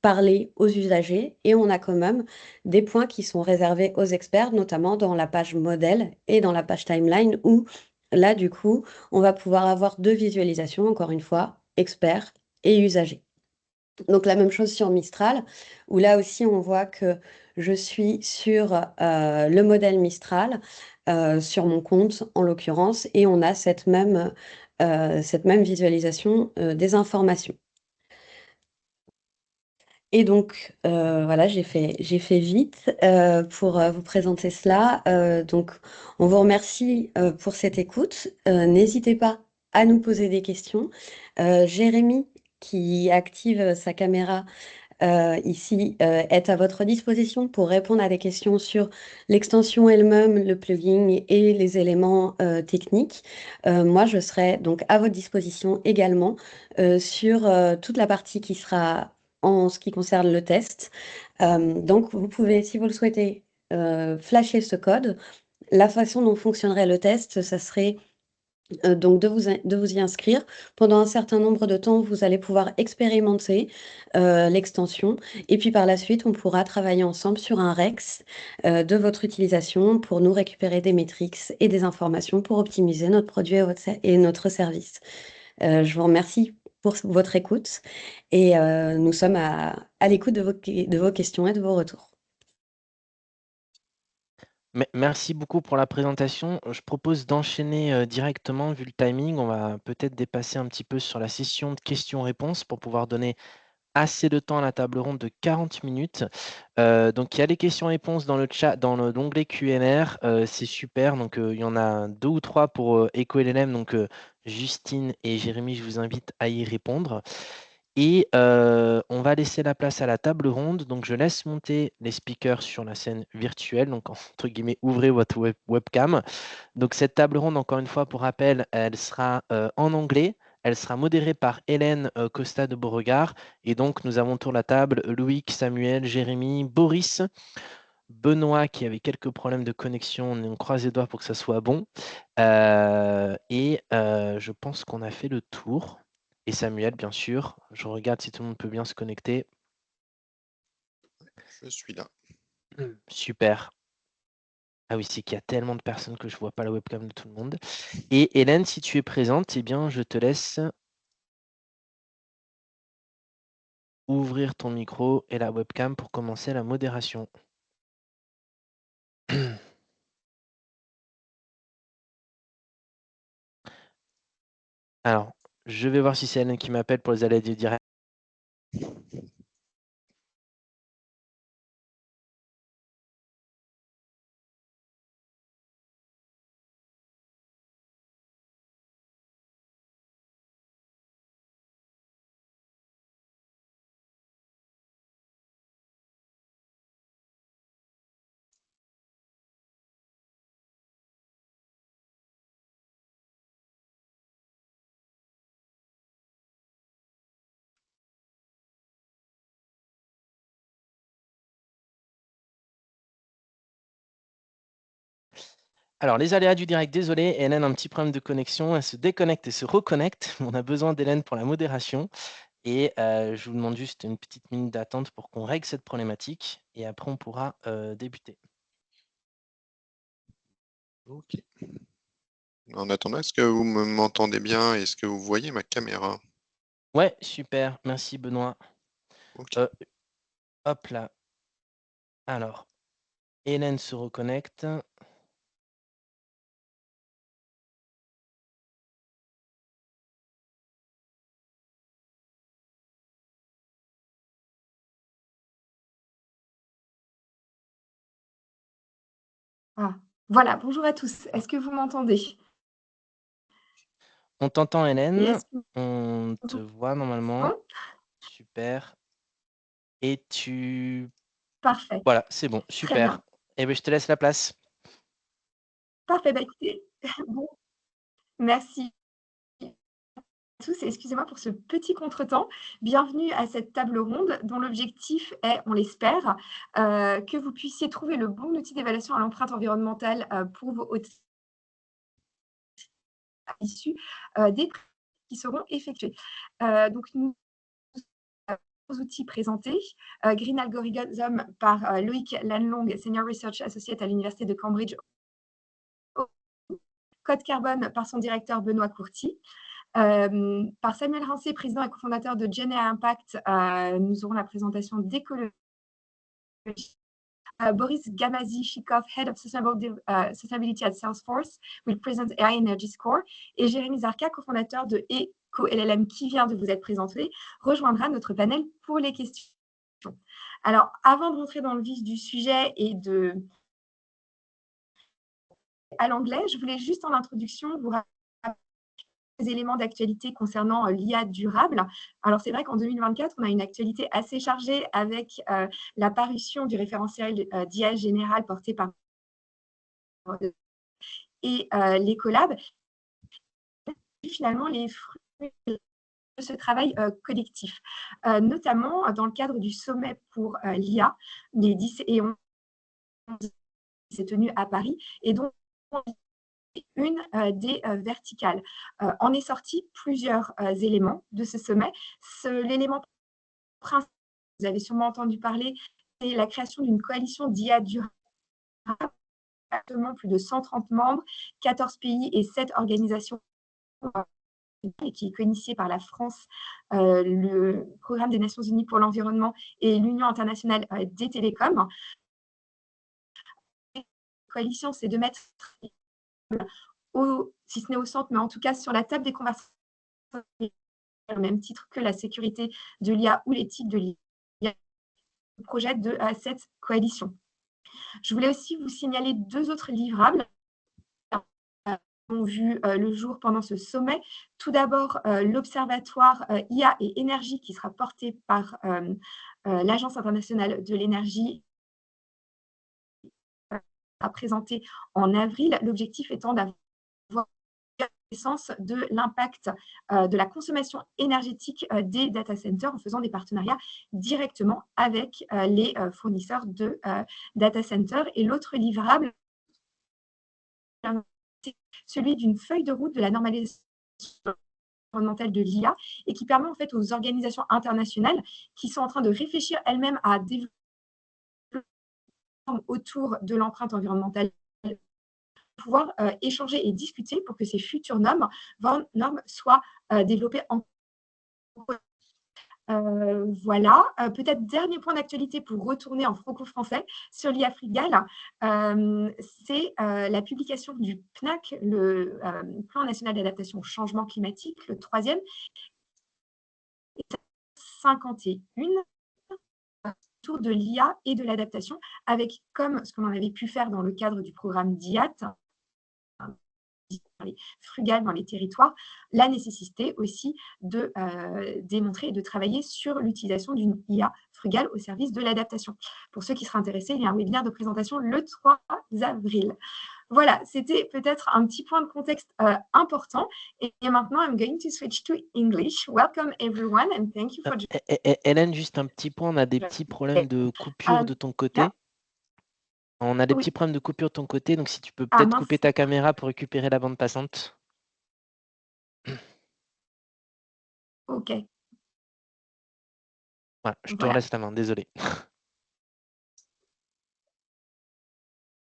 parler aux usagers. Et on a quand même des points qui sont réservés aux experts, notamment dans la page modèle et dans la page timeline où là, du coup, on va pouvoir avoir deux visualisations, encore une fois, experts et usagers. Donc la même chose sur Mistral, où là aussi on voit que je suis sur le modèle Mistral, sur mon compte en l'occurrence, et on a cette même visualisation des informations. Et donc, voilà, j'ai fait vite pour vous présenter cela. Donc, on vous remercie pour cette écoute. N'hésitez pas à nous poser des questions. Jérémy, qui active sa caméra ici, est à votre disposition pour répondre à des questions sur l'extension elle-même, le plugin et les éléments techniques. Moi, je serai donc à votre disposition également sur toute la partie qui sera en ce qui concerne le test. Donc, vous pouvez, si vous le souhaitez, flasher ce code. La façon dont fonctionnerait le test, ça serait donc de vous y inscrire. Pendant un certain nombre de temps, vous allez pouvoir expérimenter l'extension et puis par la suite, on pourra travailler ensemble sur un REX de votre utilisation pour nous récupérer des métriques et des informations pour optimiser notre produit et notre service. Je vous remercie pour votre écoute et nous sommes à l'écoute de vos questions et de vos retours. Merci beaucoup pour la présentation. Je propose d'enchaîner directement, vu le timing. On va peut-être dépasser un petit peu sur la session de questions-réponses pour pouvoir donner assez de temps à la table ronde de 40 minutes. Donc, il y a les questions-réponses dans le chat, dans l'onglet QNR. C'est super. Donc, il y en a 2 ou 3 pour EcoLLM. Donc, Justine et Jérémy, je vous invite à y répondre. Et on va laisser la place à la table ronde. Donc, je laisse monter les speakers sur la scène virtuelle. Donc, entre guillemets, ouvrez votre webcam. Donc, cette table ronde, encore une fois, pour rappel, elle sera en anglais. Elle sera modérée par Hélène Costa de Beauregard. Et donc, nous avons autour de la table Loïc, Samuel, Jérémy, Boris, Benoît, qui avait quelques problèmes de connexion. On croise les doigts pour que ça soit bon. Et je pense qu'on a fait le tour. Et Samuel, bien sûr. Je regarde si tout le monde peut bien se connecter. Je suis là. Super. Ah oui, c'est qu'il y a tellement de personnes que je ne vois pas la webcam de tout le monde. Et Hélène, si tu es présente, eh bien, je te laisse ouvrir ton micro et la webcam pour commencer la modération. Alors, je vais voir si c'est Hélène qui m'appelle pour les aléas du direct. Alors, les aléas du direct, désolé, Hélène a un petit problème de connexion. Elle se déconnecte et se reconnecte. On a besoin d'Hélène pour la modération. Et je vous demande juste une petite minute d'attente pour qu'on règle cette problématique. Et après, on pourra débuter. Ok. En attendant, est-ce que vous m'entendez bien? Est-ce que vous voyez ma caméra? Ouais, super. Merci, Benoît. Ok. Hop là. Alors, Hélène se reconnecte. Ah, voilà, bonjour à tous. Est-ce que vous m'entendez? On t'entend, Et Hélène. est-ce que On te vous voit normalement. m'entendez? Super. Et tu... Parfait, Voilà, c'est bon. très Super. bien. Eh bien, je te laisse la place. Parfait, bah, écoutez, bon, merci à tous et excusez-moi pour ce petit contretemps. Bienvenue à cette table ronde dont l'objectif est, on l'espère, que vous puissiez trouver le bon outil d'évaluation à l'empreinte environnementale pour vos hôtels issus des prix qui seront effectués. Donc, nous outils présentés. Green Algorithm par Loïc Lanlong, Senior Research Associate à l'Université de Cambridge. Code Carbone par son directeur Benoît Courty. Par Samuel Rincé, président et cofondateur de Gen Impact, nous aurons la présentation d'écologie. Boris Gamazi-Shikov, Head of Sustainability at Salesforce, will present AI Energy Score. Et Jérémy Zarka, cofondateur de EcoLLM, qui vient de vous être présenté, rejoindra notre panel pour les questions. Alors, avant de rentrer dans le vif du sujet à l'anglais, je voulais juste en introduction vous rappeler des éléments d'actualité concernant l'IA durable. Alors, c'est vrai qu'en 2024, on a une actualité assez chargée avec la parution du référentiel d'IA générale porté par et les collabs. Finalement, les fruits de ce travail collectif, notamment dans le cadre du sommet pour l'IA, les 10 et 11 qui s'est tenu à Paris, et donc une des verticales. En est sorti plusieurs éléments de ce sommet. L'élément principal, vous avez sûrement entendu parler, c'est la création d'une coalition d'IA durable, plus de 130 membres, 14 pays et 7 organisations, et qui est co-initiée par la France, le Programme des Nations Unies pour l'environnement et l'Union internationale des télécoms. La coalition, c'est de mettre, si ce n'est au centre, mais en tout cas sur la table des conversations, au même titre que la sécurité de l'IA ou l'éthique de l'IA, le projet de cette coalition. Je voulais aussi vous signaler 2 autres livrables qui ont vu le jour pendant ce sommet. Tout d'abord, l'Observatoire IA et énergie qui sera porté par l'Agence internationale de l'énergie, à présenter en avril. L'objectif étant d'avoir connaissance de l'impact de la consommation énergétique des data centers en faisant des partenariats directement avec les fournisseurs de data centers. Et l'autre livrable, c'est celui d'une feuille de route de la normalisation environnementale de l'IA et qui permet en fait aux organisations internationales qui sont en train de réfléchir elles-mêmes à développer autour de l'empreinte environnementale, pouvoir échanger et discuter pour que ces futures normes soient développées en voilà, peut-être dernier point d'actualité pour retourner en franco-français sur l'IA Frugale, c'est la publication du PNAC, le Plan national d'adaptation au changement climatique, le 3e, 51 autour de l'IA et de l'adaptation, avec, comme ce qu'on en avait pu faire dans le cadre du programme DIAT, frugale dans les territoires, la nécessité aussi de démontrer et de travailler sur l'utilisation d'une IA frugale au service de l'adaptation. Pour ceux qui seraient intéressés, il y a un webinaire de présentation le 3 avril. Voilà, c'était peut-être un petit point de contexte important. Et maintenant, I'm going to switch to English. Welcome everyone and thank you for... Hélène, juste un petit point, on a des petits problèmes de coupure de ton côté. Yeah. On a des petits problèmes de coupure de ton côté, donc si tu peux peut-être couper ta caméra pour récupérer la bande passante. Ok. Voilà, je te laisse la main, désolé.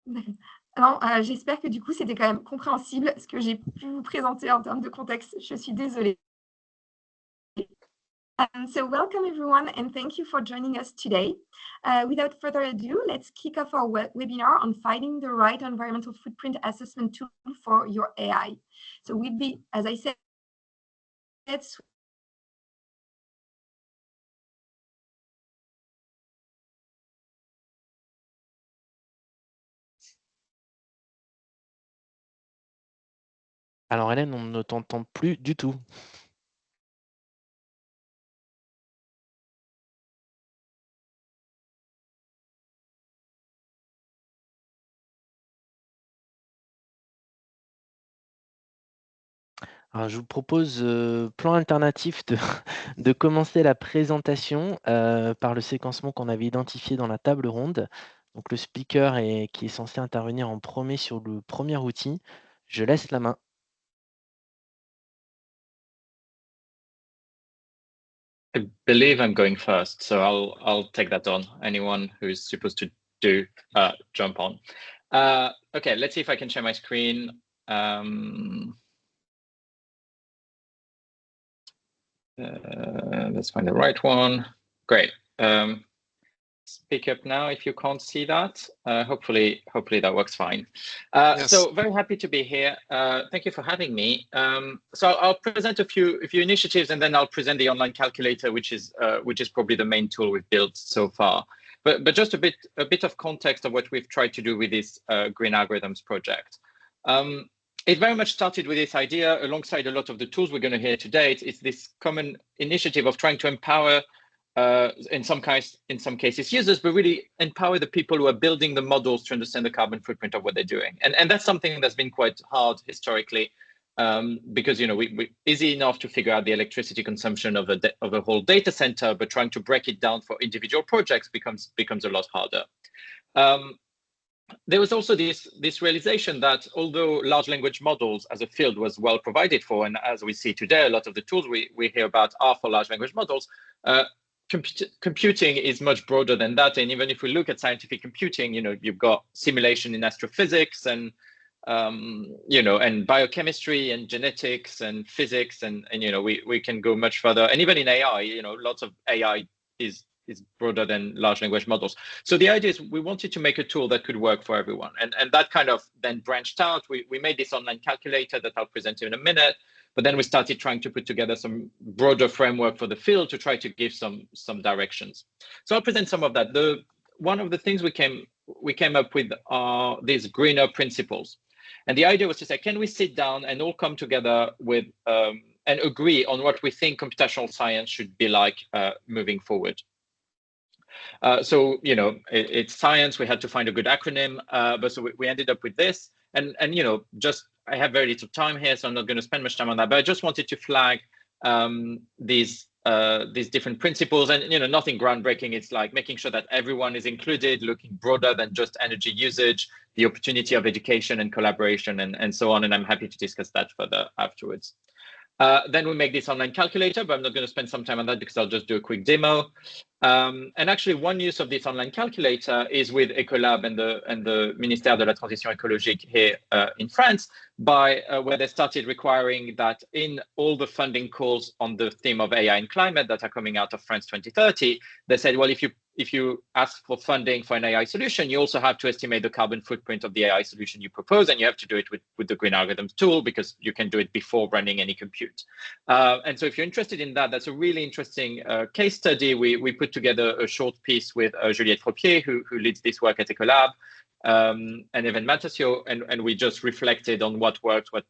Non, j'espère que du coup, c'était quand même compréhensible ce que j'ai pu vous présenter en termes de contexte. Je suis désolée. So welcome everyone and thank you for joining us today. Without further ado, let's kick off our webinar on finding the right environmental footprint assessment tool for your AI. So we'd be, as I said, Alors Hélène, on ne t'entend plus du tout. Alors, je vous propose, plan alternatif de commencer la présentation par le séquencement qu'on avait identifié dans la table ronde. Donc le speaker qui est censé intervenir en premier sur le premier outil. Je laisse la main. I believe I'm going first, so I'll take that on. Anyone who's supposed to do jump on. Okay, let's see if I can share my screen. Let's find the right one. Great. speak up now if you can't see that. Hopefully that works fine. Yes. So very happy to be here. Thank you for having me. So I'll present a few initiatives, and then I'll present the online calculator, which is probably the main tool we've built so far. But just a bit of context of what we've tried to do with this Green Algorithms project. It very much started with this idea, alongside a lot of the tools we're going to hear today. It's this common initiative of trying to empower, in some cases, users, but really empower the people who are building the models to understand the carbon footprint of what they're doing. And that's something that's been quite hard historically, because we easy enough to figure out the electricity consumption of a whole data center, but trying to break it down for individual projects becomes a lot harder. There was also this realization that although large language models as a field was well provided for, and as we see today, a lot of the tools we hear about are for large language models, computing is much broader than that. And even if we look at scientific computing, you've got simulation in astrophysics and and biochemistry and genetics and physics, and we can go much further. And even in AI, lots of AI is broader than large language models. So the idea is we wanted to make a tool that could work for everyone. And that kind of then branched out. We made this online calculator that I'll present to you in a minute, but then we started trying to put together some broader framework for the field to try to give some directions. So I'll present some of that. One of the things we came up with are these greener principles. And the idea was to say, can we sit down and all come together with and agree on what we think computational science should be like moving forward? So it's science. We had to find a good acronym, but so we ended up with this. And just I have very little time here, so I'm not going to spend much time on that. But I just wanted to flag these different principles, and nothing groundbreaking. It's like making sure that everyone is included, looking broader than just energy usage, the opportunity of education and collaboration, and so on. And I'm happy to discuss that further afterwards. Then we make this online calculator, but I'm not going to spend some time on that because I'll just do a quick demo. And actually, one use of this online calculator is with Ecolab and the Ministère de la Transition écologique here in France, where they started requiring that in all the funding calls on the theme of AI and climate that are coming out of France 2030, they said, well, if you ask for funding for an AI solution, you also have to estimate the carbon footprint of the AI solution you propose, and you have to do it with the Green Algorithms tool, because you can do it before running any compute. And so if you're interested in that, that's a really interesting case study. We put together a short piece with Juliette Fropier, who leads this work at Ecolab, and Evan Matasio, and we just reflected on what worked, what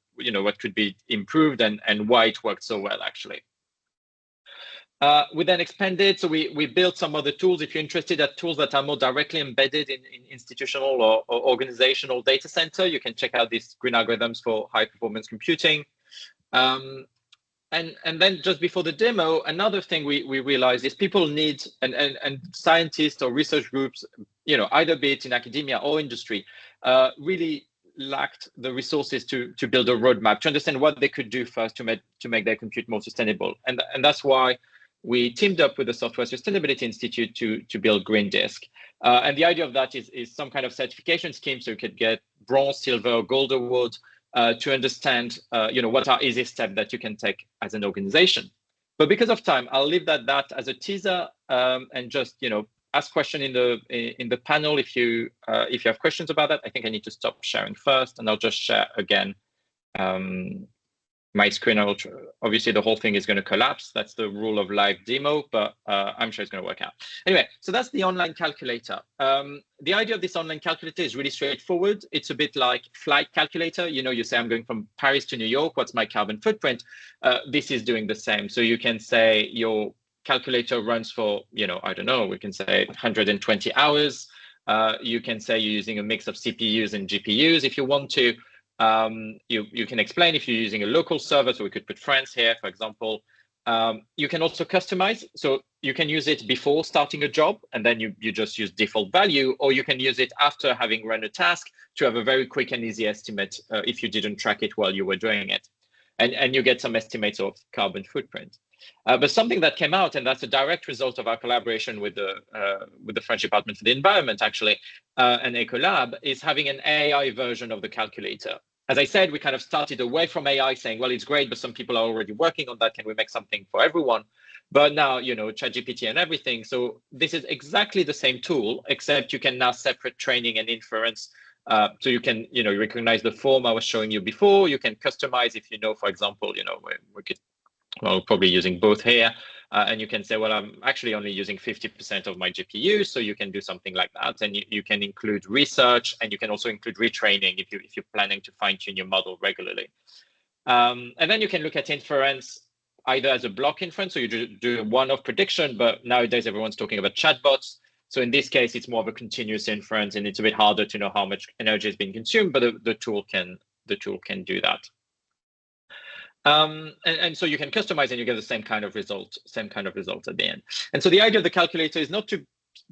could be improved, and why it worked so well, actually. We then expanded, so we built some other tools. If you're interested at tools that are more directly embedded in institutional or organizational data center, you can check out these Green Algorithms for high performance computing. And then just before the demo, another thing we realized is people need, and scientists or research groups, either be it in academia or industry, really lacked the resources to build a roadmap, to understand what they could do first to make their compute more sustainable. And that's why we teamed up with the Software Sustainability Institute to build Green Disk. And the idea of that is some kind of certification scheme, so you could get bronze, silver, or gold award to understand, what are easy steps that you can take as an organization. But because of time, I'll leave that as a teaser, and just ask question in the panel if you have questions about that. I think I need to stop sharing first, and I'll just share again my screen. Obviously, the whole thing is going to collapse. That's the rule of live demo, but I'm sure it's going to work out. Anyway, so that's the online calculator. The idea of this online calculator is really straightforward. It's a bit like flight calculator. You say, I'm going from Paris to New York. What's my carbon footprint? This is doing the same. So you can say your calculator runs for, I don't know, we can say 120 hours. You can say you're using a mix of CPUs and GPUs if you want to. You can explain if you're using a local server, so we could put France here, for example. You can also customize, so you can use it before starting a job, and then you just use default value, or you can use it after having run a task to have a very quick and easy estimate if you didn't track it while you were doing it. And you get some estimates of carbon footprint. But something that came out, and that's a direct result of our collaboration with the French Department for the Environment, actually, and Ecolab, is having an AI version of the calculator. As I said, we kind of started away from AI, saying, well, it's great, but some people are already working on that. Can we make something for everyone? But now, you know, ChatGPT and everything. So this is exactly the same tool, except you can now separate training and inference. So you can, you know, recognize the form I was showing you before. You can customize if you know, for example, you know, we could, well, probably using both here. And you can say, well, I'm actually only using 50% of my GPU, so you can do something like that. And you can include research, and you can also include retraining if you're planning to fine-tune your model regularly. And then you can look at inference either as a block inference, so you do a one-off prediction, but nowadays everyone's talking about chatbots. So in this case, it's more of a continuous inference, and it's a bit harder to know how much energy is being consumed, but the tool can do that. And so you can customize and you get the same kind of result at the end. And so the idea of the calculator is not to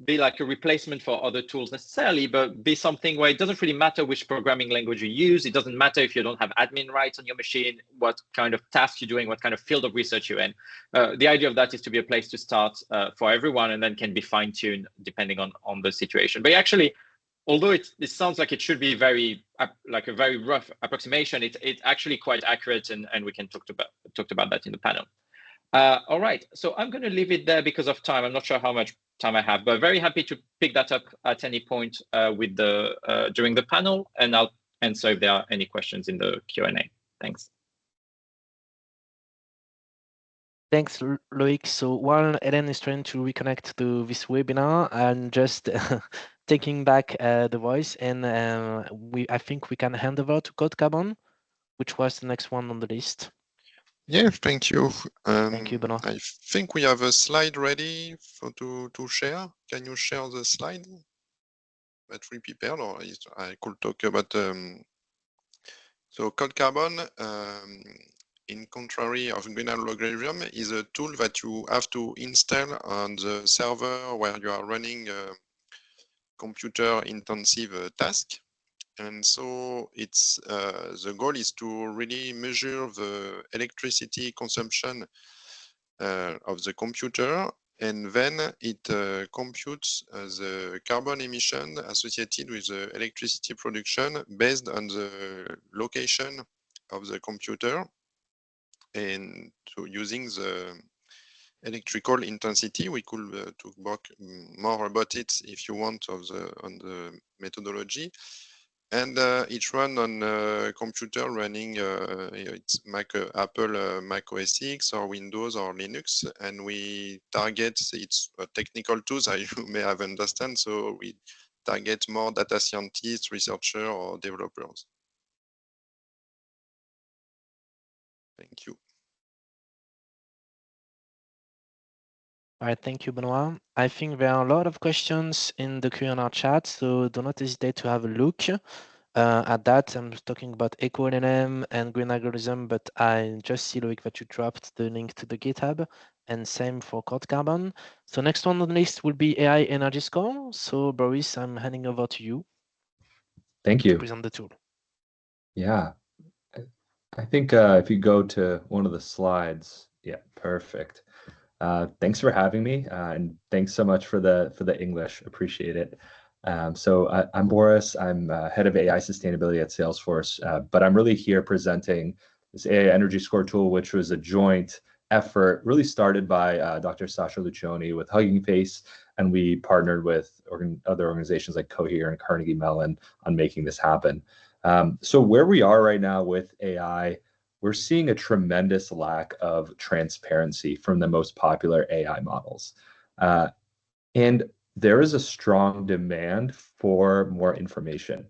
be like a replacement for other tools necessarily, but be something where it doesn't really matter which programming language you use. It doesn't matter if you don't have admin rights on your machine, what kind of task you're doing, what kind of field of research you're in. The idea of that is to be a place to start for everyone, and then can be fine-tuned depending on the situation. But actually, although it sounds like it should be very like a very rough approximation, it's actually quite accurate, and we can talked about that in the panel. All right, so I'm going to leave it there because of time. I'm not sure how much time I have, but very happy to pick that up at any point with during the panel, and I'll answer if there are any questions in the Q&A. Thanks. Thanks, Loic. So while Hélène is trying to reconnect to this webinar, I'm just taking back the voice, and I think we can hand over to Code Carbon, which was the next one on the list. Yeah, thank you. Thank you, Benoit. I think we have a slide ready to share. Can you share the slide that we prepared, or I could talk about so Code Carbon, in contrary of Grignard Logarithm, is a tool that you have to install on the server where you are running computer intensive task. And so it's the goal is to really measure the electricity consumption of the computer, and then it computes the carbon emission associated with the electricity production based on the location of the computer, and so using the electrical intensity. We could talk more about it if you want on the methodology. And it's run on a computer running it's Apple Mac OS X or Windows or Linux, and we target, it's a technical tools you may have understand, so we target more data scientists, researchers, or developers. Thank you. All right, thank you, Benoit. I think there are a lot of questions in the Q&A chat, so do not hesitate to have a look at that. I'm talking about EcoLLM and Green Algorithm, but I just see, Loic, that you dropped the link to the GitHub, and same for Code Carbon. So next one on the list will be AI Energy Score. So Boris, I'm handing over to you. Thank you. To present the tool. Yeah, I think if you go to one of the slides, yeah, perfect. Thanks for having me, and thanks so much for the English. Appreciate it. So I'm Boris. I'm head of AI sustainability at Salesforce, but I'm really here presenting this AI Energy Score tool, which was a joint effort, really started by Dr. Sasha Lucioni with Hugging Face, and we partnered with other organizations like Cohere and Carnegie Mellon on making this happen. So where we are right now with AI, we're seeing a tremendous lack of transparency from the most popular AI models. And there is a strong demand for more information.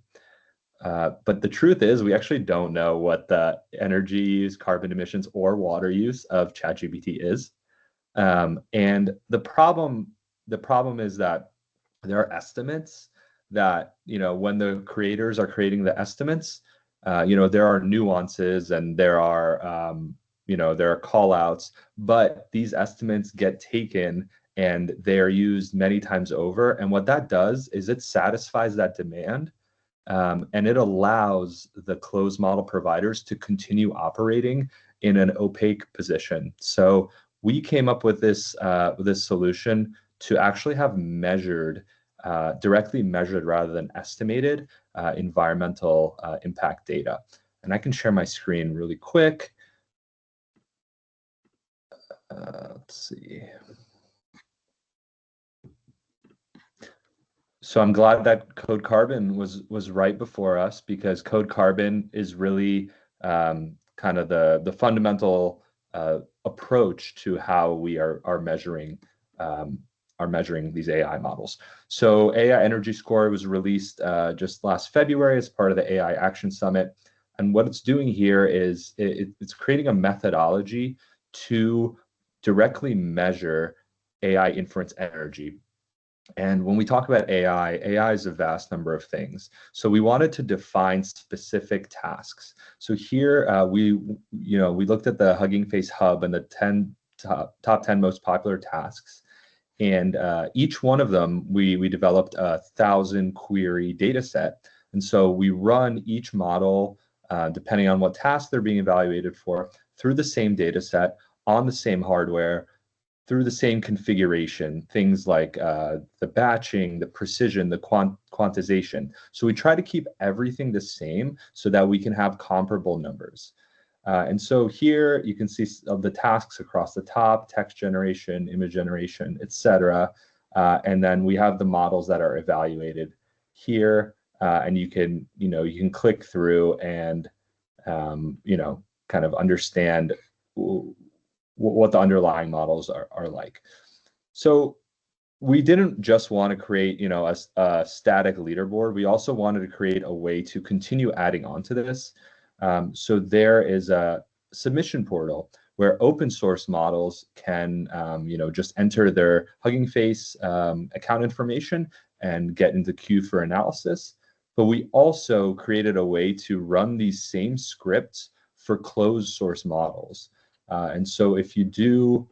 But the truth is, we actually don't know what the energy use, carbon emissions, or water use of ChatGPT is. And the problem is that there are estimates that, when the creators are creating the estimates, there are nuances and there are, there are call outs, but these estimates get taken and they are used many times over. And what that does is it satisfies that demand, and it allows the closed model providers to continue operating in an opaque position. So we came up with this solution to actually have measured, directly measured rather than estimated environmental impact data. And I can share my screen really quick. let's see. So I'm glad that Code Carbon was right before us, because Code Carbon is really kind of the fundamental approach to how we are measuring these AI models. So AI Energy Score was released just last February as part of the AI Action Summit. And what it's doing here is it's creating a methodology to directly measure AI inference energy. And when we talk about AI is a vast number of things. So we wanted to define specific tasks. So here we looked at the Hugging Face Hub and the top 10 most popular tasks. And each one of them, we developed a 1,000 query data set. And so we run each model, depending on what task they're being evaluated for, through the same data set, on the same hardware, through the same configuration, things like the batching, the precision, the quantization. So we try to keep everything the same so that we can have comparable numbers. And so here you can see the tasks across the top: text generation, image generation, etc. And then we have the models that are evaluated here, and you can click through and kind of understand what the underlying models are like. So we didn't just want to create a static leaderboard. We also wanted to create a way to continue adding on to this. So there is a submission portal where open source models can just enter their Hugging Face account information and get into queue for analysis. But we also created a way to run these same scripts for closed source models. And so if you do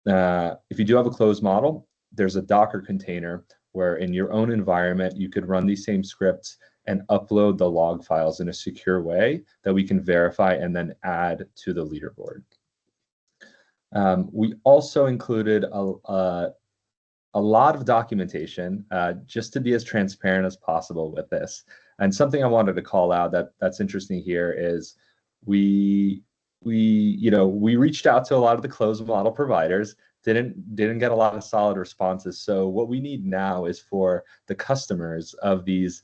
have a closed model, there's a Docker container where in your own environment you could run these same scripts and upload the log files in a secure way that we can verify and then add to the leaderboard. We also included a lot of documentation just to be as transparent as possible with this. And something I wanted to call out that's interesting here is we reached out to a lot of the closed model providers, didn't get a lot of solid responses. So what we need now is for the customers of these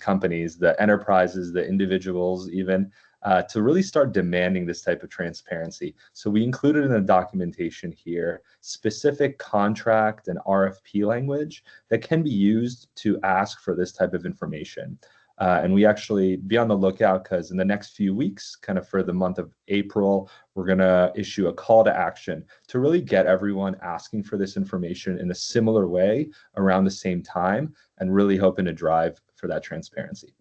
companies, the enterprises, the individuals even, to really start demanding this type of transparency. So we included in the documentation here specific contract and RFP language that can be used to ask for this type of information. And we actually be on the lookout, because in the next few weeks, kind of for the month of April, we're going to issue a call to action to really get everyone asking for this information in a similar way around the same time, and really hoping to drive for that transparency.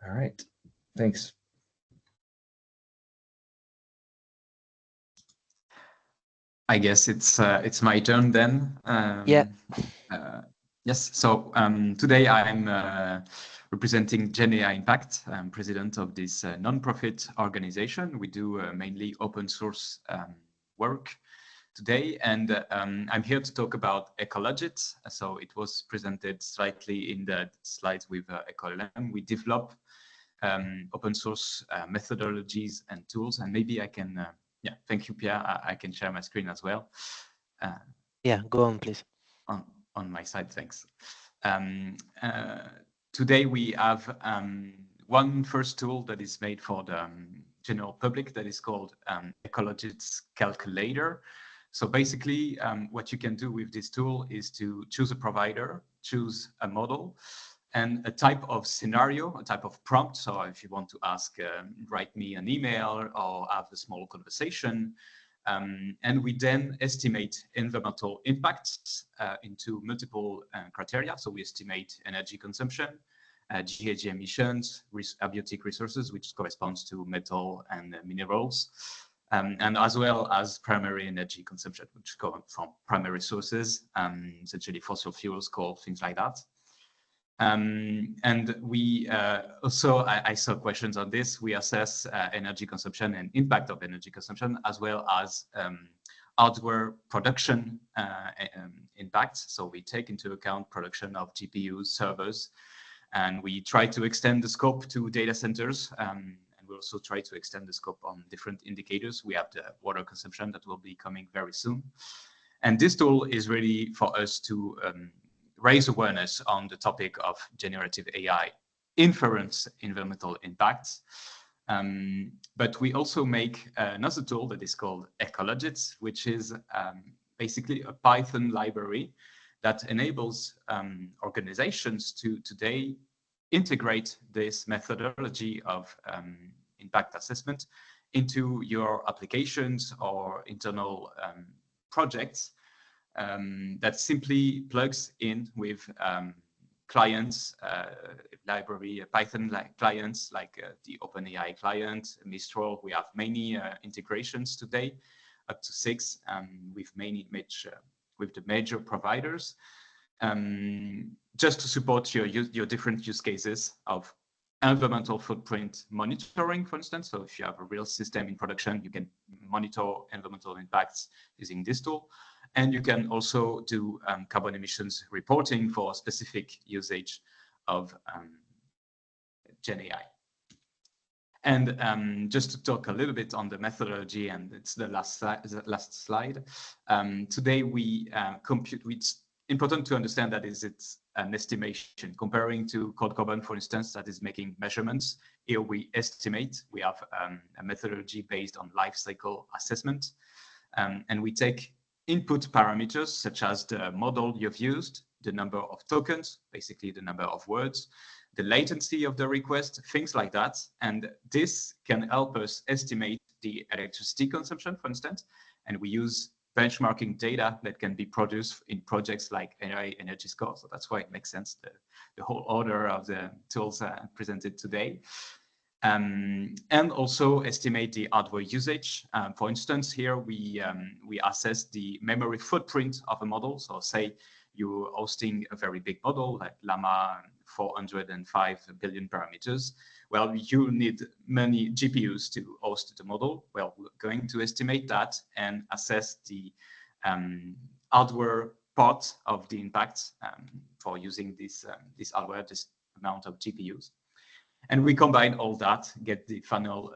All right, thanks. I guess it's my turn then. Yeah. Yes, so today I'm representing GenAI Impact. I'm president of this non-profit organization. We do mainly open source work today, and I'm here to talk about Ecologit. So it was presented slightly in the slides with EcoLM. We develop open source methodologies and tools, and maybe I can, thank you, Pierre. I can share my screen as well. Yeah, go on, please. On my side, thanks. Today we have one first tool that is made for the general public that is called Ecologit's Calculator. So basically, what you can do with this tool is to choose a provider, choose a model, and a type of scenario, a type of prompt. So if you want to ask, write me an email or have a small conversation, and we then estimate environmental impacts into multiple criteria. So we estimate energy consumption, GHG emissions, abiotic resources, which corresponds to metal and minerals, and as well as primary energy consumption, which come from primary sources, essentially fossil fuels, coal, things like that. And we also, I saw questions on this, we assess energy consumption and impact of energy consumption, as well as hardware production impacts. So we take into account production of GPUs, servers, and we try to extend the scope to data centers. And and we'll also try to extend the scope on different indicators. We have the water consumption that will be coming very soon. And this tool is really for us to raise awareness on the topic of generative AI inference environmental impacts. But we also make another tool that is called Ecologits, which is basically a Python library that enables organizations to today integrate this methodology of impact assessment into your applications or internal projects that simply plugs in with clients, library, Python clients like the OpenAI client, Mistral. We have many integrations today, up to 6, with with the major providers, just to support your different use cases of environmental footprint monitoring, for instance. So if you have a real system in production, you can monitor environmental impacts using this tool. And you can also do carbon emissions reporting for specific usage of GenAI. And just to talk a little bit on the methodology, and it's the last slide. Today we compute. It's important to understand that it's an estimation comparing to Cold Carbon, for instance, that is making measurements. Here we estimate. We have a methodology based on life cycle assessment, and we take input parameters such as the model you've used, the number of tokens, basically the number of words, the latency of the request, things like that. And this can help us estimate the electricity consumption, for instance. And we use benchmarking data that can be produced in projects like AI Energy Score. So that's why it makes sense, the whole order of the tools presented today. And also estimate the hardware usage. For instance, here we assess the memory footprint of a model. So say you're hosting a very big model like Llama 405 billion parameters. Well, you need many GPUs to host the model. Well, we're going to estimate that and assess the hardware part of the impact for using this hardware, this amount of GPUs. And we combine all that, get the final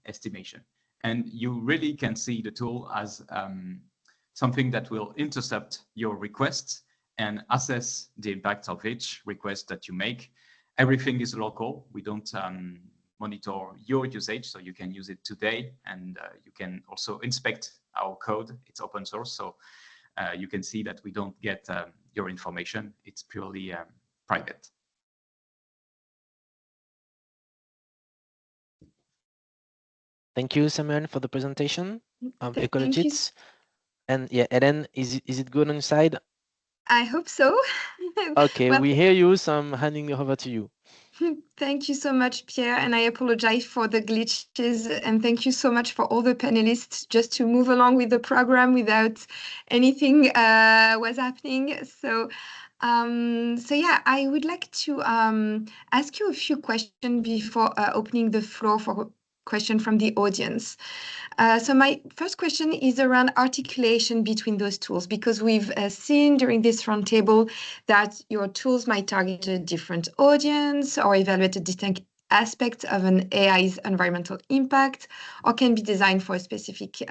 estimation. And you really can see the tool as something that will intercept your requests and assess the impact of each request that you make. Everything is local. We don't monitor your usage, so you can use it today, and you can also inspect our code. It's open source, so you can see that we don't get your information. It's purely private. Thank you, Samuel, for the presentation of Ecologits. And yeah, Ellen, is it good on your side? I hope so. Okay, Well, we hear you, so I'm handing it over to you. Thank you so much, Pierre, and I apologize for the glitches, and thank you so much for all the panelists just to move along with the program without anything was happening. So yeah, I would like to ask you a few questions before opening the floor for questions from the audience. So my first question is around articulation between those tools, because we've seen during this roundtable that your tools might target a different audience or evaluate a distinct aspect of an AI's environmental impact, or can be designed for specific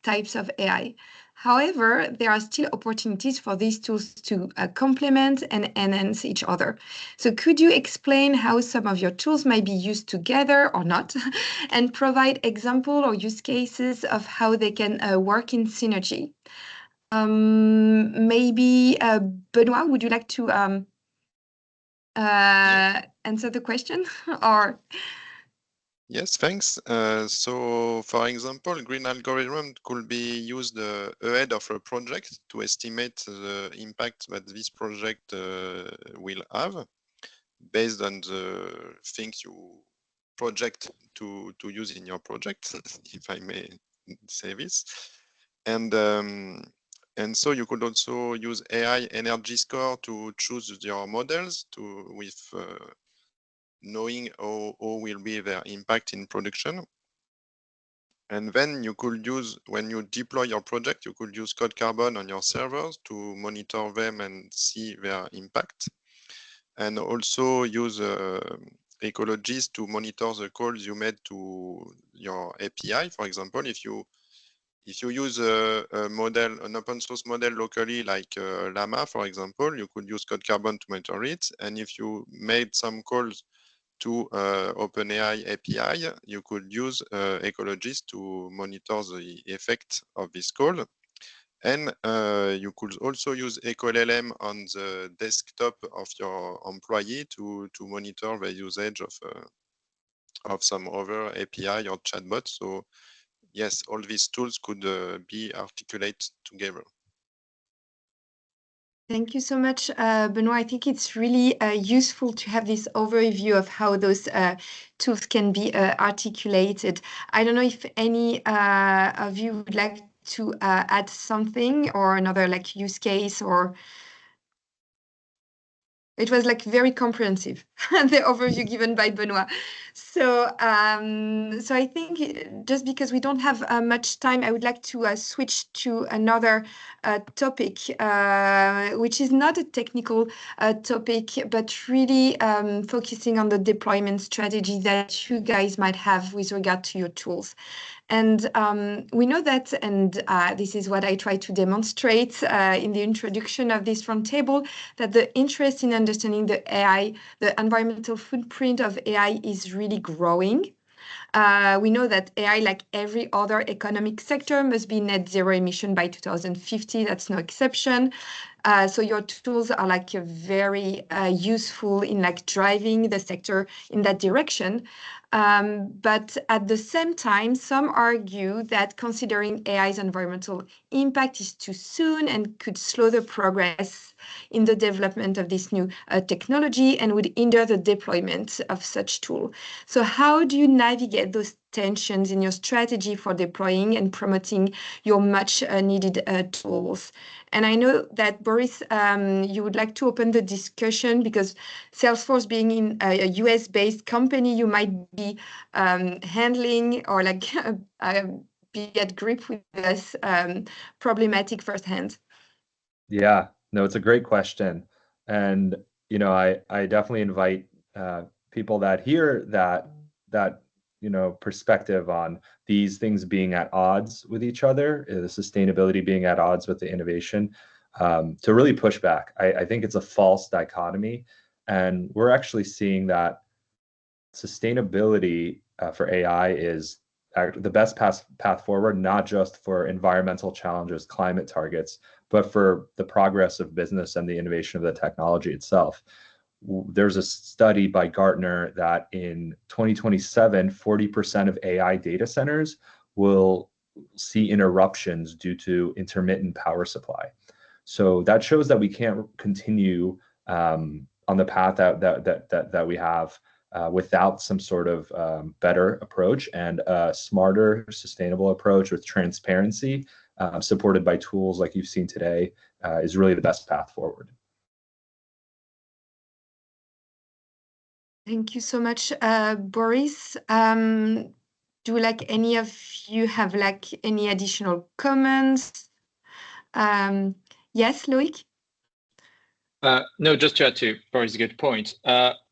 types of AI. However, there are still opportunities for these tools to complement and enhance each other. So could you explain how some of your tools might be used together or not, and provide example or use cases of how they can work in synergy? Maybe Benoit, would you like to answer the question? Or Yes, thanks. So, for example, green algorithm could be used ahead of a project to estimate the impact that this project will have based on the things you project to use in your project, if I may say this. And so you could also use AI Energy Score to choose your models with knowing how will be their impact in production. And then you could use, when you deploy your project, you could use Cold Carbon on your servers to monitor them and see their impact. And also use Ecologist to monitor the calls you made to your API. For example, if you use a model, an open source model locally, like Llama, for example, you could use CodeCarbon to monitor it. And if you made some calls to OpenAI API, you could use Ecologist to monitor the effect of this call. And you could also use EcoLLM on the desktop of your employee to monitor the usage of some other API or chatbot. So yes, all these tools could be articulated together. Thank you so much, Benoit. I think it's really useful to have this overview of how those tools can be articulated. I don't know if any of you would like to add something or another like use case, or it was like very comprehensive, the overview given by Benoit. So I think just because we don't have much time, I would like to switch to another topic, which is not a technical topic, but really focusing on the deployment strategy that you guys might have with regard to your tools. And we know that, and this is what I try to demonstrate in the introduction of this roundtable, that the interest in understanding the AI, the environmental footprint of AI is really growing. We know that AI, like every other economic sector, must be net zero emission by 2050. That's no exception. So your tools are like very useful in like driving the sector in that direction. But at the same time, some argue that considering AI's environmental impact is too soon and could slow the progress in the development of this new technology and would hinder the deployment of such tool. So how do you navigate those tensions in your strategy for deploying and promoting your much needed tools? And I know that, Boris, you would like to open the discussion because Salesforce being in a US-based company, you might be handling or like be at grip with this problematic firsthand. Yeah, no, it's a great question. And, I definitely invite people that hear that perspective on these things being at odds with each other, the sustainability being at odds with the innovation, to really push back. I think it's a false dichotomy. And we're actually seeing that sustainability for AI is the best path forward, not just for environmental challenges, climate targets, but for the progress of business and the innovation of the technology itself. There's a study by Gartner that in 2027, 40% of AI data centers will see interruptions due to intermittent power supply. So that shows that we can't continue on the path that we have without some sort of better approach, and a smarter, sustainable approach with transparency, supported by tools like you've seen today, is really the best path forward. Thank you so much, Boris. Do like any of you have like any additional comments? Yes, Loic? No, just to add to Boris' good point.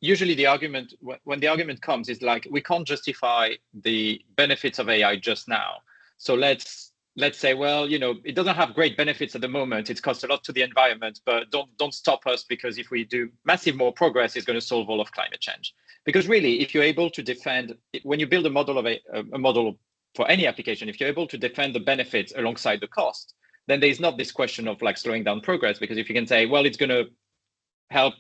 Usually the argument, when the argument comes, is like, we can't justify the benefits of AI just now. So let's say, well, it doesn't have great benefits at the moment. It costs a lot to the environment, but don't stop us, because if we do massive more progress, it's going to solve all of climate change. Because really, if you're able to defend, when you build a model of a model for any application, if you're able to defend the benefits alongside the cost, then there's not this question of like slowing down progress. Because if you can say, well, it's going to help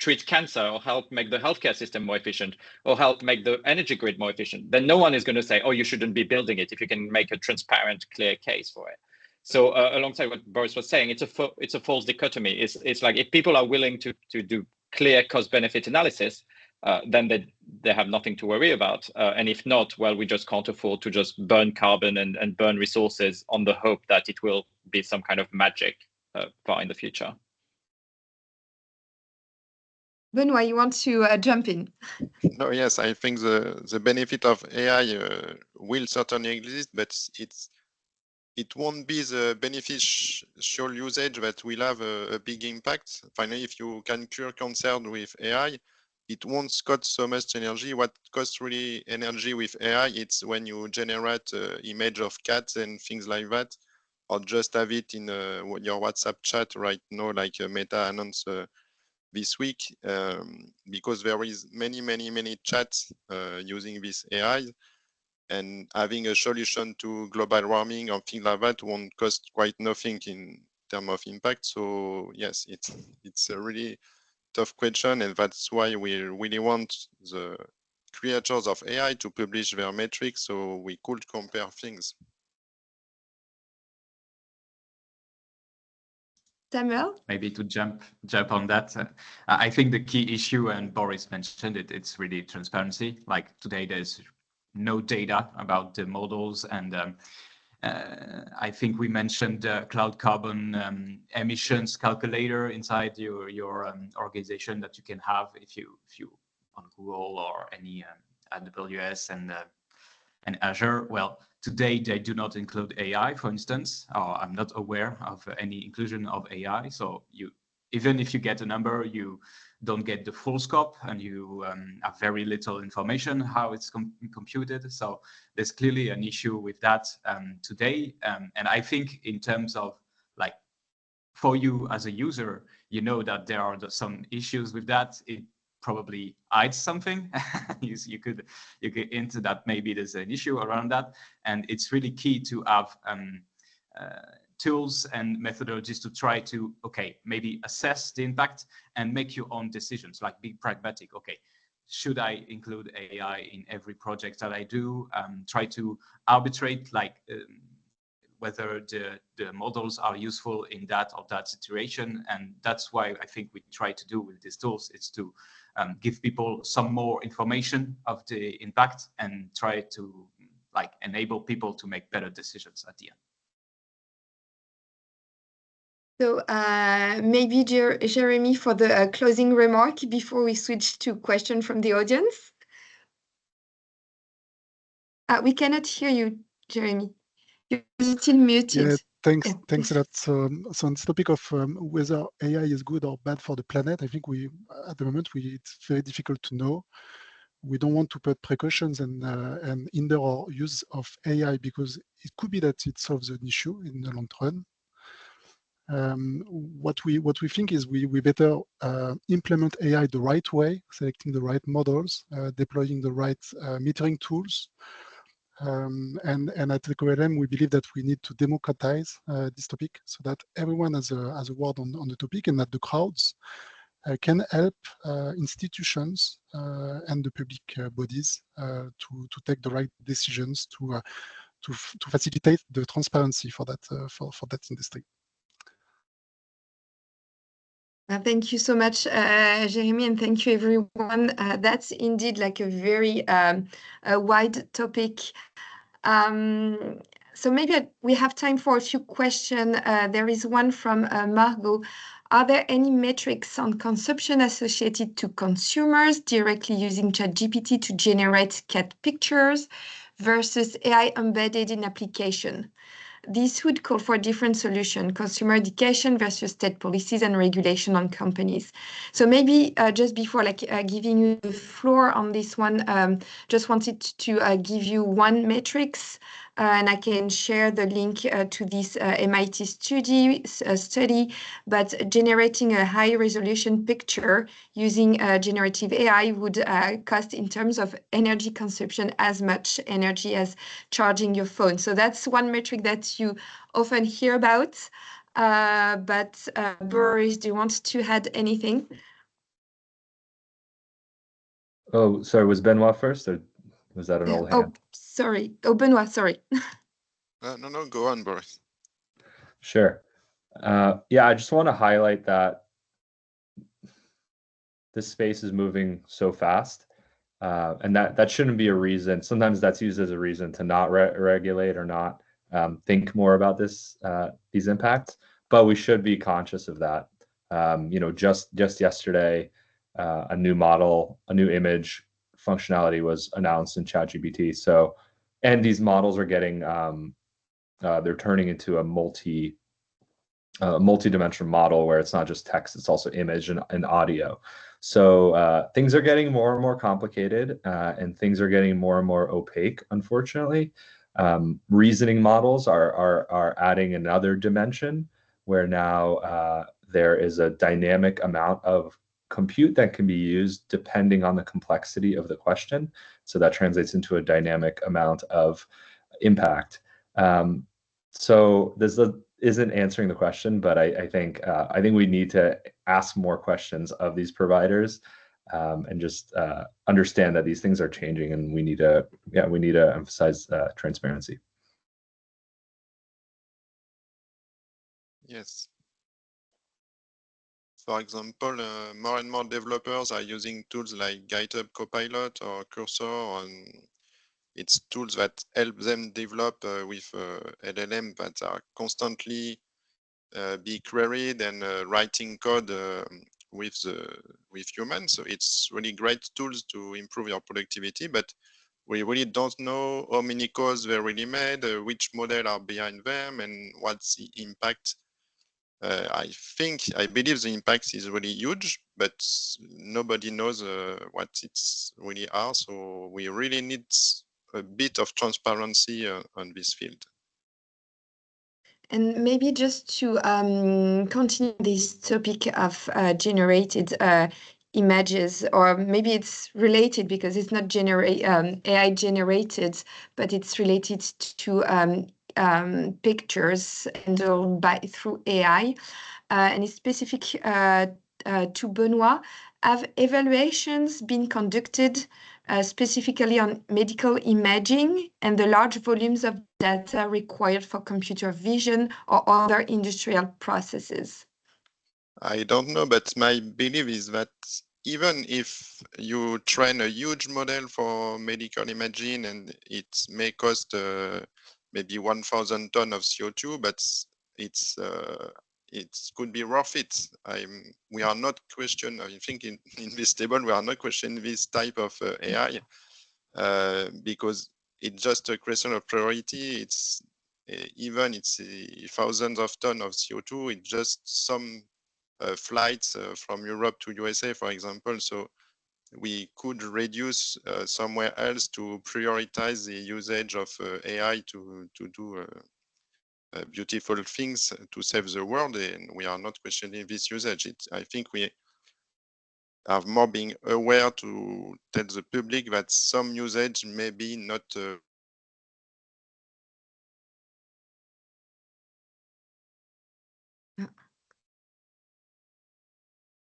treat cancer, or help make the healthcare system more efficient, or help make the energy grid more efficient, then no one is going to say, oh, you shouldn't be building it, if you can make a transparent, clear case for it. So alongside what Boris was saying, it's a false dichotomy. It's like, if people are willing to do clear cost-benefit analysis, then they have nothing to worry about. And if not, well, we just can't afford to just burn carbon and burn resources on the hope that it will be some kind of magic far in the future. Benoit, you want to jump in? No, yes, I think the benefit of AI will certainly exist, but it won't be the beneficial usage that will have a big impact. Finally, if you can cure cancer with AI, it won't cost so much energy. What costs really energy with AI, it's when you generate image of cats and things like that, or just have it in your WhatsApp chat right now, like Meta announced this week, because there is many chats using this AI, and having a solution to global warming or things like that won't cost quite nothing in terms of impact. So yes, it's a really tough question, and that's why we really want the creators of AI to publish their metrics so we could compare things. Samuel? Maybe to jump on that, I think the key issue, and Boris mentioned it, it's really transparency. Like today, there's no data about the models, and I think we mentioned Cloud Carbon emissions calculator inside your organization that you can have if you on Google or any AWS and Azure. Well, today they do not include AI, for instance, or I'm not aware of any inclusion of AI. So even if you get a number, you don't get the full scope, and you have very little information how it's computed. So there's clearly an issue with that today. And I think in terms of like, for you as a user, you know that there are some issues with that. It probably hides something. you could into that maybe there's an issue around that, and it's really key to have tools and methodologies to try to maybe assess the impact and make your own decisions, like be pragmatic. Should I include AI in every project that I do? Try to arbitrate whether the models are useful in that or that situation. And that's why I think we try to do with these tools is to give people some more information of the impact and try to enable people to make better decisions at the end. So maybe Jeremy for the closing remark before we switch to question from the audience. We cannot hear you, Jeremy. You're still muted. Yeah, thanks a lot. So on this topic of whether AI is good or bad for the planet, I think at the moment it's very difficult to know. We don't want to put precautions and hinder our use of AI, because it could be that it solves an issue in the long run. What we think is we better implement AI the right way, selecting the right models, deploying the right metering tools. And at EcoLM, we believe that we need to democratize this topic so that everyone has a word on the topic, and that the crowds can help institutions and the public bodies to take the right decisions to facilitate the transparency for that industry. Thank you so much, Jeremy, and thank you, everyone. That's indeed like a very wide topic. So maybe we have time for a few questions. There is one from Margot. Are there any metrics on consumption associated to consumers directly using ChatGPT to generate cat pictures versus AI embedded in application? This would call for a different solution, consumer education versus state policies and regulation on companies. So maybe just before giving you the floor on this one, just wanted to give you one metrics, and I can share the link to this MIT study, but generating a high resolution picture using generative AI would cost in terms of energy consumption as much energy as charging your phone. So that's one metric that you often hear about. But Boris, do you want to add anything? Oh, sorry, was Benoit first, or was that an old hand? Oh, sorry. Oh, Benoit, sorry. No, go on, Boris. Sure. Yeah, I just want to highlight that this space is moving so fast, and that shouldn't be a reason. Sometimes that's used as a reason to not regulate or not think more about these impacts, but we should be conscious of that. Just yesterday, a new model, a new image functionality was announced in ChatGPT. So, and these models are getting, they're turning into a a multi-dimensional model where it's not just text, it's also image and audio. So things are getting more and more complicated, and things are getting more and more opaque, unfortunately. Reasoning models are adding another dimension where now there is a dynamic amount of compute that can be used depending on the complexity of the question. So that translates into a dynamic amount of impact. So this isn't answering the question, but I think we need to ask more questions of these providers, and just understand that these things are changing, and we need to emphasize transparency. Yes. For example, more and more developers are using tools like GitHub Copilot or Cursor, and it's tools that help them develop with LLM that are constantly be queried and writing code with humans. So it's really great tools to improve your productivity, but we really don't know how many codes they really made, which model are behind them, and what's the impact. I believe the impact is really huge, but nobody knows what it's really are. So we really need a bit of transparency on this field. And maybe just to continue this topic of generated images, or maybe it's related because it's not AI generated, but it's related to pictures handled through AI, and it's specific to Benoit. Have evaluations been conducted specifically on medical imaging and the large volumes of data required for computer vision or other industrial processes? I don't know, but my belief is that even if you train a huge model for medical imaging and it may cost maybe 1,000 tons of CO2, but it could be worth it. We are not questioning, I think in this table, we are not questioning this type of AI because it's just a question of priority. It's thousands of tons of CO2. It's just some flights from Europe to USA, for example. So we could reduce somewhere else to prioritize the usage of AI to do beautiful things to save the world, and we are not questioning this usage. I think we are more being aware to tell the public that some usage may be not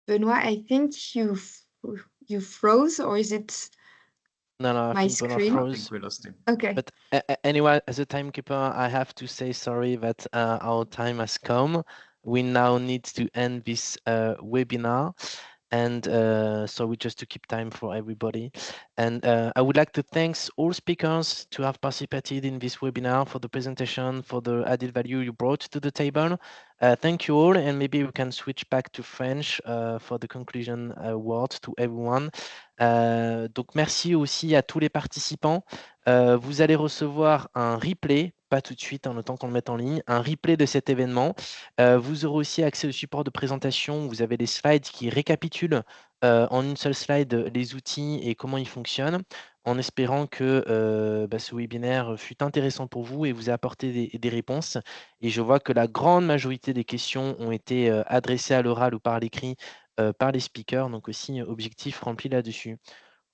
Benoit, I think you froze, or is it No, I my think Benoit screen? I froze. think we lost him. Okay. But anyway, as a timekeeper, I have to say sorry that our time has come. We now need to end this webinar. And so just to keep time for everybody. And I would like to thank all speakers to have participated in this webinar, for the presentation, for the added value you brought to the table. Thank you all, and maybe we can switch back to French for the conclusion word to everyone. Donc merci aussi à tous les participants. Vous allez recevoir un replay, pas tout de suite, le temps qu'on le mette en ligne, un replay de cet événement. Vous aurez aussi accès au support de présentation. Vous avez des slides qui récapitulent en une seule slide les outils et comment ils fonctionnent, en espérant que ce webinaire fut intéressant pour vous et vous a apporté des réponses. Et je vois que la grande majorité des questions ont été adressées à l'oral ou par l'écrit par les speakers, donc aussi objectif rempli là-dessus.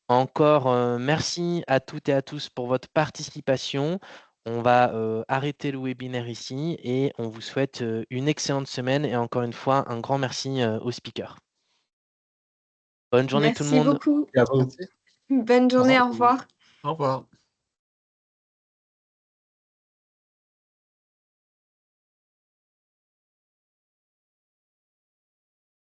Encore merci à toutes et à tous pour votre participation. On va arrêter le webinaire ici et on vous souhaite une excellente semaine et encore une fois un grand merci aux speakers. Bonne journée tout le monde. Merci beaucoup. Merci. Bonne journée, au revoir. Au revoir.